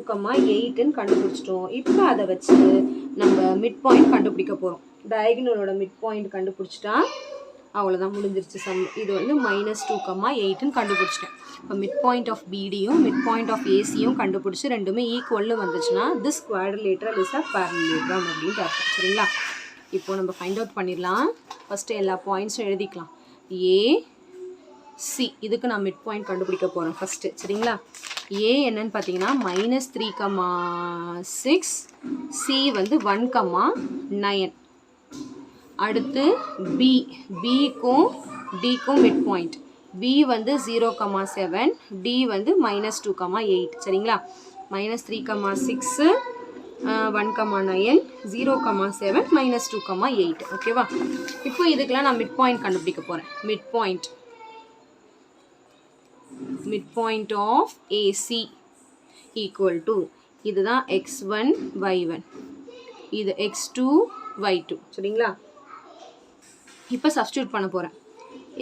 8ன்னு கண்டுபிடிச்சிட்டோம். இப்போ அதை வச்சு நம்ம மிட் பாயிண்ட் கண்டுபிடிக்க போகிறோம். டயகனலோட மிட் பாயிண்ட் கண்டுபிடிச்சிட்டா அவ்வளோதான், முடிஞ்சிருச்சு சம். இது வந்து -2, 8ன்னு கண்டுபிடிச்சிட்டேன். இப்போ மிட் பாயிண்ட் ஆஃப் பிடியும் மிட் பாயிண்ட் ஆஃப் ஏசியும் கண்டுபிடிச்சி ரெண்டுமே ஈக்குவல்னு வந்துச்சுன்னா this quadrilateral is a parallelogram அப்படின்ட்டு அர்த்தம். சரிங்களா? இப்போ நம்ம ஃபைண்ட் அவுட் பண்ணிடலாம். ஃபஸ்ட்டு எல்லா பாயிண்ட்ஸும் எழுதிக்கலாம். ஏ, சி இதுக்கு நான் மிட் பாயிண்ட் கண்டுபிடிக்க போகிறேன் ஃபஸ்ட்டு. சரிங்களா? ஏ என்னன்னு பார்த்தீங்கன்னா -3, 6. சி வந்து 1, 9. அடுத்து பி, பிக்கும் டிக்கும் மிட் பாயிண்ட். பி வந்து 0, 7. டி வந்து -2, 8. சரிங்களா? -3, 6, 1, 9, 0, 7, -2, 8. ஓகேவா? இப்போ இதுக்கெல்லாம் நான் மிட் பாயிண்ட் கண்டுபிடிக்க போகிறேன். Mid point of AC equal to இதுதான் x1, y1, இது x2, y2. சரிங்களா? இப்போ சப்ஸ்டியூட் பண்ண போகிறேன்.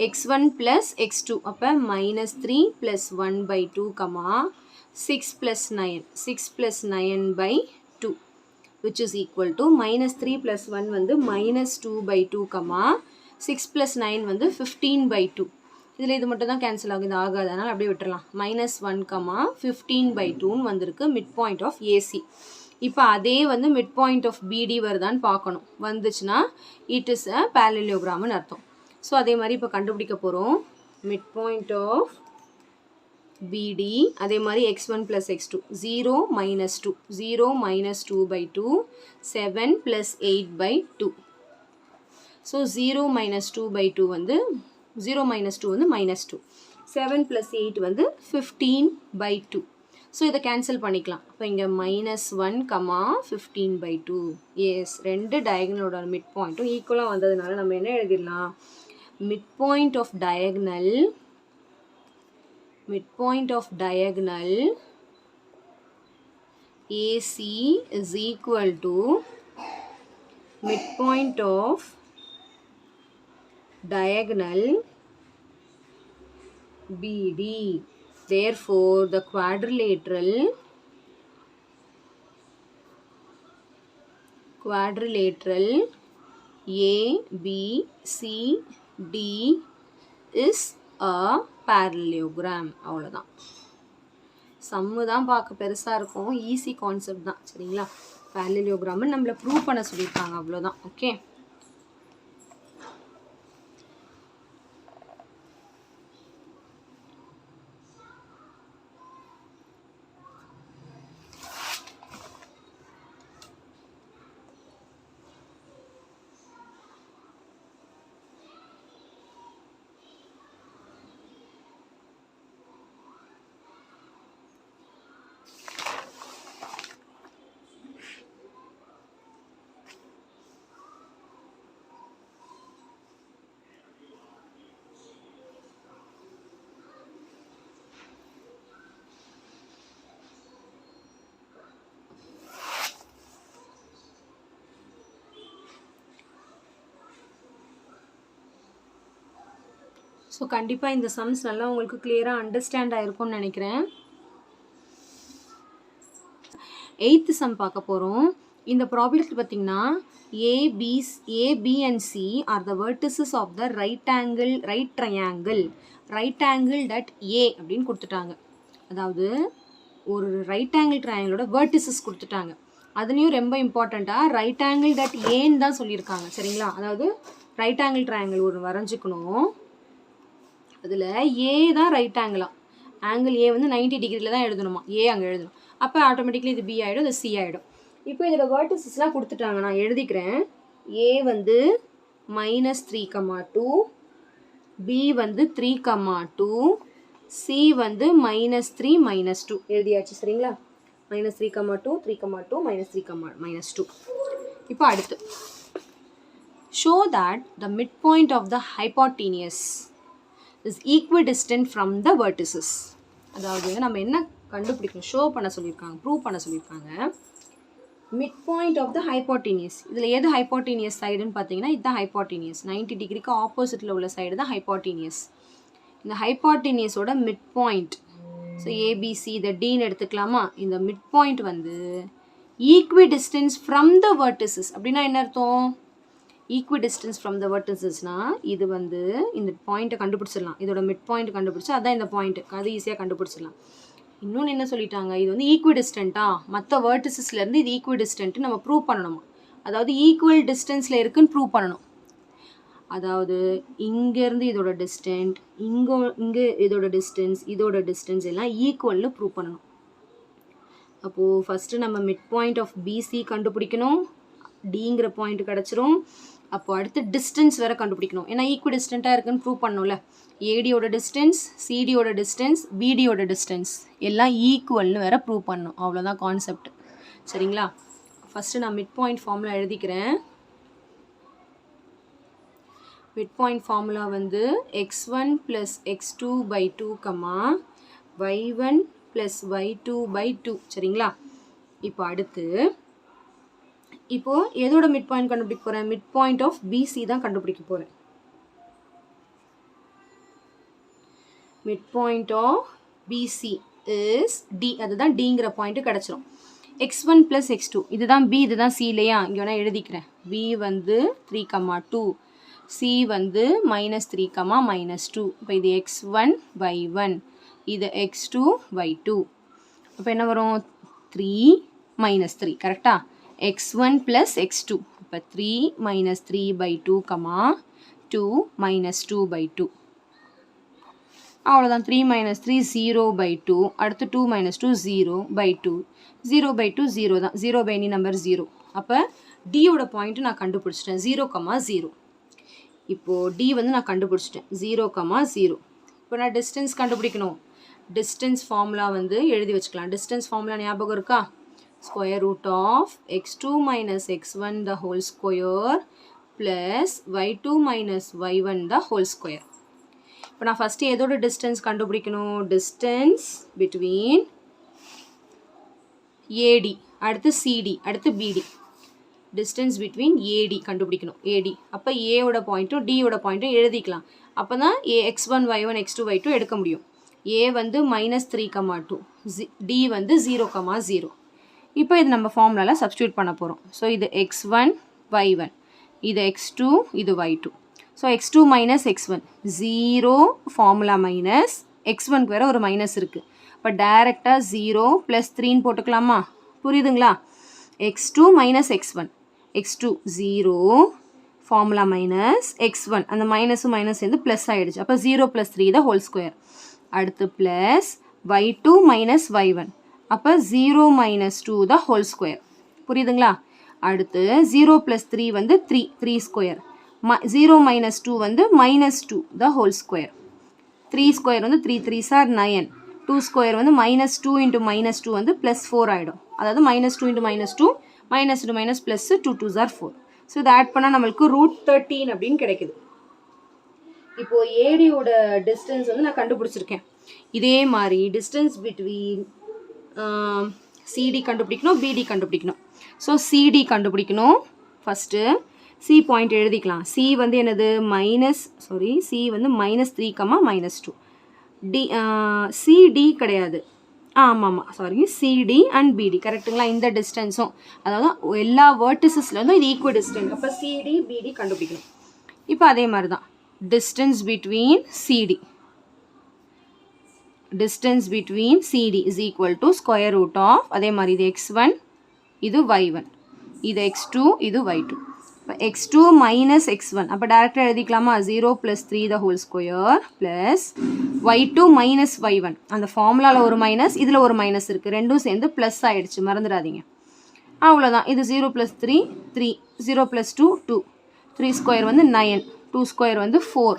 x1 plus x2 அப்போ -3 plus 1/2, 6 plus 9, 6 plus 9/2 which is equal to -3 plus 1 வந்து -2/2, 6 plus 9 வந்து 15/2. இதில் இது மட்டும் தான் கேன்சல் ஆகுது, ஆகாது, அதனால் அப்படியே விட்டுறலாம். -1, 15/2ன்னு வந்திருக்கு மிட் பாயிண்ட் ஆஃப் ஏசி. இப்போ அதே வந்து மிட் பாயிண்ட் ஆஃப் பிடி வருதான்னு பார்க்கணும். வந்துச்சுன்னா இட் இஸ் அ பேரலோகிராம்னு அர்த்தம். ஸோ அதே மாதிரி இப்போ கண்டுபிடிக்க போகிறோம். மிட் பாயிண்ட் ஆஃப் பிடி அதே மாதிரி x1 plus x2 0, -2, 0, -2/2, 7 plus 8/2. So 0 - 2/2 வந்து 0 - 2 வந்து -2. 7 plus 8 வந்து 15/2. ஸோ இதை கேன்சல் பண்ணிக்கலாம். இப்போ இங்கே -1, 15/2. எஸ், ரெண்டு டயகனலோட மிட் பாயிண்ட்டும் ஈக்குவலாக வந்ததுனால நம்ம என்ன எழுதிடலாம்? midpoint of diagonal AC is equal to midpoint of diagonal BD. Therefore, the quadrilateral ABCD is a parallelogram. அவ்வளோதான். சம்மு தான் பார்க்க பெருசாக இருக்கும், ஈஸி கான்செப்ட் தான். சரிங்களா? parallelogram நம்மளை ப்ரூவ் பண்ண சொல்லியிருக்காங்க, அவ்வளோதான். ஓகே, ஸோ கண்டிப்பாக இந்த சம்ஸ் நல்லா உங்களுக்கு கிளியராக அண்டர்ஸ்டாண்ட் ஆகிருக்கும்னு நினைக்கிறேன். 8th சம் பார்க்க போகிறோம். இந்த ப்ராப்ளத்தில் பார்த்தீங்கன்னா A, B and C are the vertices of the right triangle that A அப்படின்னு கொடுத்துட்டாங்க. அதாவது ஒரு ரைட் ஆங்கிள் ட்ரையாங்கிளோட வெர்டிசஸ் கொடுத்துட்டாங்க. அதுலேயும் ரொம்ப இம்பார்ட்டண்ட்டாக ரைட் ஆங்கிள் தட் ஏன்னு தான் சொல்லியிருக்காங்க. சரிங்களா? அதாவது ரைட் ஆங்கிள் ட்ரையாங்கிள் ஒரு வரைஞ்சிக்கணும். அதில் ஏ தான் ரைட் ஆங்கிளாக, ஆங்கிள் ஏ வந்து 90 டிகிரியில் தான் எழுதணுமா, ஏ அங்கே எழுதணும். அப்போ ஆட்டோமேட்டிக்லி இது பி ஆகிடும், இது சி ஆகிடும். இப்போ இதோட வெர்டிசஸ்லாம் கொடுத்துட்டாங்க, நான் எழுதிக்கிறேன். ஏ வந்து -3,2, பி வந்து 3,2, சி வந்து -3, -2 எழுதியாச்சு. சரிங்களா? -3,2, 3,2, -3, -2. இப்போ அடுத்து show that the midpoint of the hypotenuse is equidistant from the vertices. அதாவது நம்ம என்ன கண்டுபிடிக்கணும், ஷோ பண்ண சொல்லியிருக்காங்க, ப்ரூவ் பண்ண சொல்லியிருக்காங்க. மிட் ஆஃப் த ஹைப்போட்டீனியஸ், இதில் எது ஹைப்போட்டீனியஸ் சைடுன்னு பார்த்தீங்கன்னா இதுதான் ஹைப்போட்டீனியஸ். 90 டிகிரிக்கு ஆப்போசிட்டில் உள்ள சைடு தான் ஹைப்போட்டீனியஸ். இந்த ஹைப்போட்டீனியஸோட மிட் பாயிண்ட், ஸோ ஏபிசி இதை டீன்னு எடுத்துக்கலாமா. இந்த மிட் பாயிண்ட் வந்து ஈக்விடிஸ்டன்ஸ் ஃப்ரம் த வெர்டிசஸ். அப்படின்னா என்ன அர்த்தம்? ஈக்விடிஸ்டன்ஸ் ஃப்ரம் த வெர்டிசஸ்னா இது வந்து இந்த பாயிண்ட்டை கண்டுபிடிச்சிடலாம். இதோட மிட் பாயிண்ட் கண்டுபிடிச்சா அதான் இந்த பாயிண்ட்டு, அது ஈஸியாக கண்டுபிடிச்சிடலாம். இன்னொன்று என்ன சொல்லிட்டாங்க, இது வந்து ஈக்விடிஸ்டண்ட்டா, மற்ற வெர்டிசஸ்லேருந்து இது ஈக்விடிஸ்டன்ட்டு நம்ம ப்ரூவ் பண்ணணுமா. அதாவது ஈக்குவல் டிஸ்டன்ஸில் இருக்குன்னு ப்ரூவ் பண்ணணும். அதாவது இங்கேருந்து இதோட டிஸ்டன்ட், இங்கே இதோட டிஸ்டன்ஸ் எல்லாம் ஈக்குவல்னு ப்ரூவ் பண்ணணும். அப்போது ஃபஸ்ட்டு நம்ம மிட் பாயிண்ட் ஆஃப் பிசி கண்டுபிடிக்கணும், டிங்கிற பாயிண்ட் கிடச்சிரும். அப்போ அடுத்து டிஸ்டன்ஸ் வேறு கண்டுபிடிக்கணும், ஏன்னா ஈக்விடிஸ்டண்ட்டாக இருக்குன்னு ப்ரூவ் பண்ணணும்ல. ஏடியோட டிஸ்டன்ஸ், சிடியோட டிஸ்டன்ஸ், பிடியோட டிஸ்டன்ஸ் எல்லாம் ஈக்குவல்னு வேறு ப்ரூவ் பண்ணணும். அவ்வளோதான் கான்செப்ட். சரிங்களா? ஃபஸ்ட்டு நான் மிட் பாயிண்ட் ஃபார்முலா எழுதிக்கிறேன். மிட் பாயிண்ட் ஃபார்முலா வந்து x1 + x2/2, y1 + y2/2. சரிங்களா? இப்போ அடுத்து இப்போது எதோட மிட் பாயிண்ட் கண்டுபிடிக்க போகிறேன்? மிட் பாயிண்ட் ஆஃப் பிசி தான் கண்டுபிடிக்க போகிறேன். Mid point of BC is D, அதுதான் டிங்கிற பாயிண்ட்டு கிடச்சிரும். x1 + x2 இதுதான் பி, இதுதான் சி இல்லையா? இங்கே வேணால் எழுதிக்கிறேன். பி வந்து 3,2, சி வந்து -3, -2. இப்போ இது x1 y1, இது x2 y2. அப்போ என்ன வரும்? 3 -3 கரெக்டா? x1 + x2. இப்போ 3 -3/2, 2 -2/2. அவ்வளோதான். 3 - 3 0/2. அடுத்து 2 - 2 0/2. 0/2 0 தான், 0 பை எனி நம்பர் 0. அப்போ டியோட பாயிண்ட்டு நான் கண்டுபிடிச்சிட்டேன், 0, 0. இப்போது டி வந்து நான் கண்டுபிடிச்சிட்டேன், 0, 0. இப்போ நான் டிஸ்டன்ஸ் கண்டுபிடிக்கணும். டிஸ்டன்ஸ் ஃபார்முலா வந்து எழுதி வச்சுக்கலாம். டிஸ்டன்ஸ் ஃபார்முலா ஞாபகம் இருக்கா? √of x2 - x1 the whole square plus y2 - y1 the whole square. இப்போ நான் ஃபஸ்ட்டு எதோட டிஸ்டன்ஸ் கண்டுபிடிக்கணும்? டிஸ்டன்ஸ் பிட்வீன் ஏடி, அடுத்து சிடி, அடுத்து பிடி. டிஸ்டன்ஸ் பிட்வீன் ஏடி கண்டுபிடிக்கணும், ஏடி. அப்போ ஏவோட பாயிண்ட்டும் டியோட பாயிண்ட்டும் எழுதிக்கலாம். அப்போ தான் x1 y1 x2 y2 எடுக்க முடியும். ஏ வந்து -3,2, டி வந்து 0, 0. இப்போ இது நம்ம ஃபார்முலாவில் சப்ஸ்டியூட் பண்ண போகிறோம். ஸோ இது x1 y1, இது x2, இது y2. So x2 - x1 0, formula minus, x1க்கு வேறு ஒரு மைனஸ் இருக்குது. இப்போ டைரெக்டாக 0 + 3ன்னு போட்டுக்கலாமா? புரியுதுங்களா? x2 - x1, x2 0, formula minus, x1 அந்த மைனஸும் மைனஸ் சேர்ந்து ப்ளஸ் ஆகிடுச்சு. அப்போ 0 + 3 the whole square. அடுத்து ப்ளஸ் y2 - y1, அப்போ 0 - 2 the whole square. புரியுதுங்களா? அடுத்து 0 + 3 வந்து 3 ஸ்கொயர். 0 - 2 வந்து -2 the whole square. 3 ஸ்கொயர் வந்து 3 3s are 9. 2 ஸ்கொயர் வந்து -2 × -2 வந்து +4 ஆகிடும். அதாவது -2 × -2, -2 +2 2s are 4. ஸோ இதை ஆட் பண்ணால் நம்மளுக்கு √13 அப்படின்னு கிடைக்குது. இப்போது ஏடியோட டிஸ்டன்ஸ் வந்து நான் கண்டுபிடிச்சிருக்கேன். இதே மாதிரி டிஸ்டன்ஸ் பிட்வீன் சிடி கண்டுபிடிக்கணும், பிடி கண்டுபிடிக்கணும். ஸோ சிடி கண்டுபிடிக்கணும் ஃபஸ்ட்டு. சி பாயிண்ட் எழுதிக்கலாம். சி வந்து என்னது சி வந்து -3, -2. டி சிடி கிடையாது. ஆமாம் சாரி, சிடி அண்ட் பிடி கரெக்டுங்களா? இந்த டிஸ்டன்ஸும் அதாவது எல்லா வேர்டிசஸ்லேருந்தும் இது ஈக்குவல் டிஸ்டன்ஸ். அப்போ சிடி பிடி கண்டுபிடிக்கணும். இப்போ அதே மாதிரி தான் distance between CD is equal to square root of அதே மாதிரி இது x1 இது y1 இது x2 இது y2. x2 minus x1 அப்போ டேரக்டாக எழுதிக்கலாமா? 0 plus 3 the whole square plus y2 minus y1. அந்த ஃபார்முலாவில் ஒரு மைனஸ், இதில் ஒரு மைனஸ் இருக்குது, ரெண்டும் சேர்ந்து ப்ளஸ் ஆகிடுச்சு, மறந்துடாதீங்க. அவ்வளோதான். இது 0 plus 3 3, 0 plus 2 2, 3 ஸ்கொயர் வந்து 9, 2 ஸ்கொயர் வந்து 4,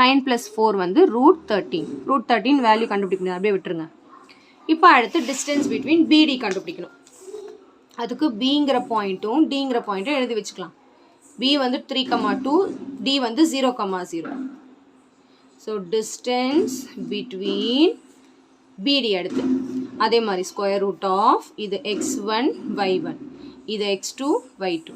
9 plus 4 வந்து √13. √13 வேல்யூ கண்டுபிடிக்கணும், அப்படியே விட்டுருங்க. இப்போ அடுத்து டிஸ்டன்ஸ் பிட்வீன் பிடி கண்டுபிடிக்கணும். அதுக்கு பிங்கிற பாயிண்ட்டும் டிங்கிற பாயிண்ட்டும் எழுதி வச்சுக்கலாம். பி வந்து 3,2, டி வந்து 0,0. ஸோ டிஸ்டன்ஸ் பிட்வீன் பிடி எடுத்து அதே மாதிரி ஸ்கொயர் ரூட் ஆஃப் இது x1 y1 இது x2 y2.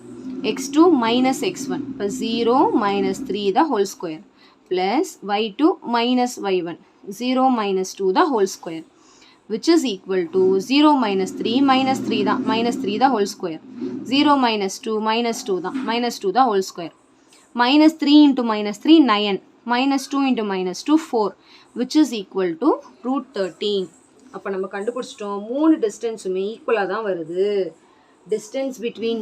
x2 minus x1 இப்போ 0 minus 3 the whole square plus y2 minus y1 0 minus 2 the whole square which is equal to 0 minus 3 minus 3 தான் minus 3 the whole square 0 minus 2 minus 2 தான் minus 2 the whole square minus 3 into minus 3 9 minus 2 into minus 2 4 which is equal to √13. அப்போ நம்ம கண்டுபிடிச்சிட்டோம், 3 டிஸ்டன்ஸுமே ஈக்குவலாக தான் வருது. distance between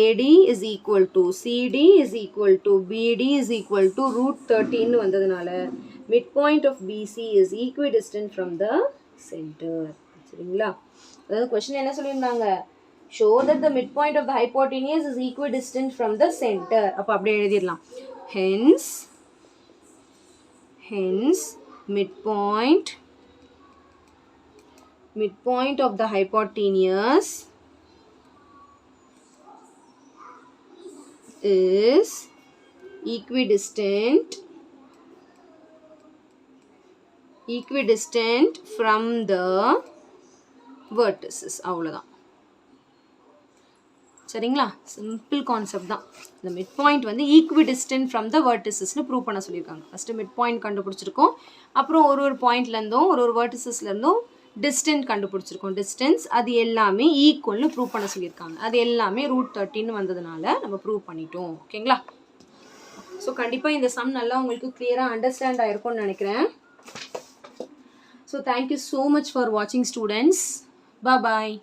AD is equal to CD is equal to BD is equal to √13 வந்ததுனால midpoint of BC is equidistant from the center. சரிங்களா? அதாவது question என்ன சொல்லியிருந்தாங்க? show that the midpoint of the hypotenuse is equidistant from the center. அப்போ அப்படியே எழுதிடலாம். hence midpoint of the hypotenuse is equidistant from the vertices. அவ்வளோதான். சரிங்களா? Simple concept தான். இந்த மிட் பாயிண்ட் வந்து ஈக்விடிஸ்டன்ட் ஃப்ரம் த வேர்டிசஸ்னு ப்ரூவ் பண்ண சொல்லியிருக்காங்க. ஃபஸ்ட்டு மிட் பாயிண்ட் கண்டுபிடிச்சிருக்கோம், அப்புறம் ஒரு பாயிண்ட்லேருந்தும் ஒரு வேர்டிசஸ்லேருந்தும் டிஸ்டன்ஸ் கண்டுபிடிச்சிருக்கோம். டிஸ்டன்ஸ் அது எல்லாமே ஈக்குவல்னு ப்ரூவ் பண்ண சொல்லியிருக்காங்க. அது எல்லாமே √13 வந்ததுனால நம்ம ப்ரூவ் பண்ணிட்டோம். ஓகேங்களா? ஸோ கண்டிப்பாக இந்த சம் நல்லா உங்களுக்கு கிளியராக அண்டர்ஸ்டாண்ட் ஆகிருக்கும்னு நினைக்கிறேன். So thank you so much for வாட்சிங் ஸ்டூடெண்ட்ஸ். பாய்.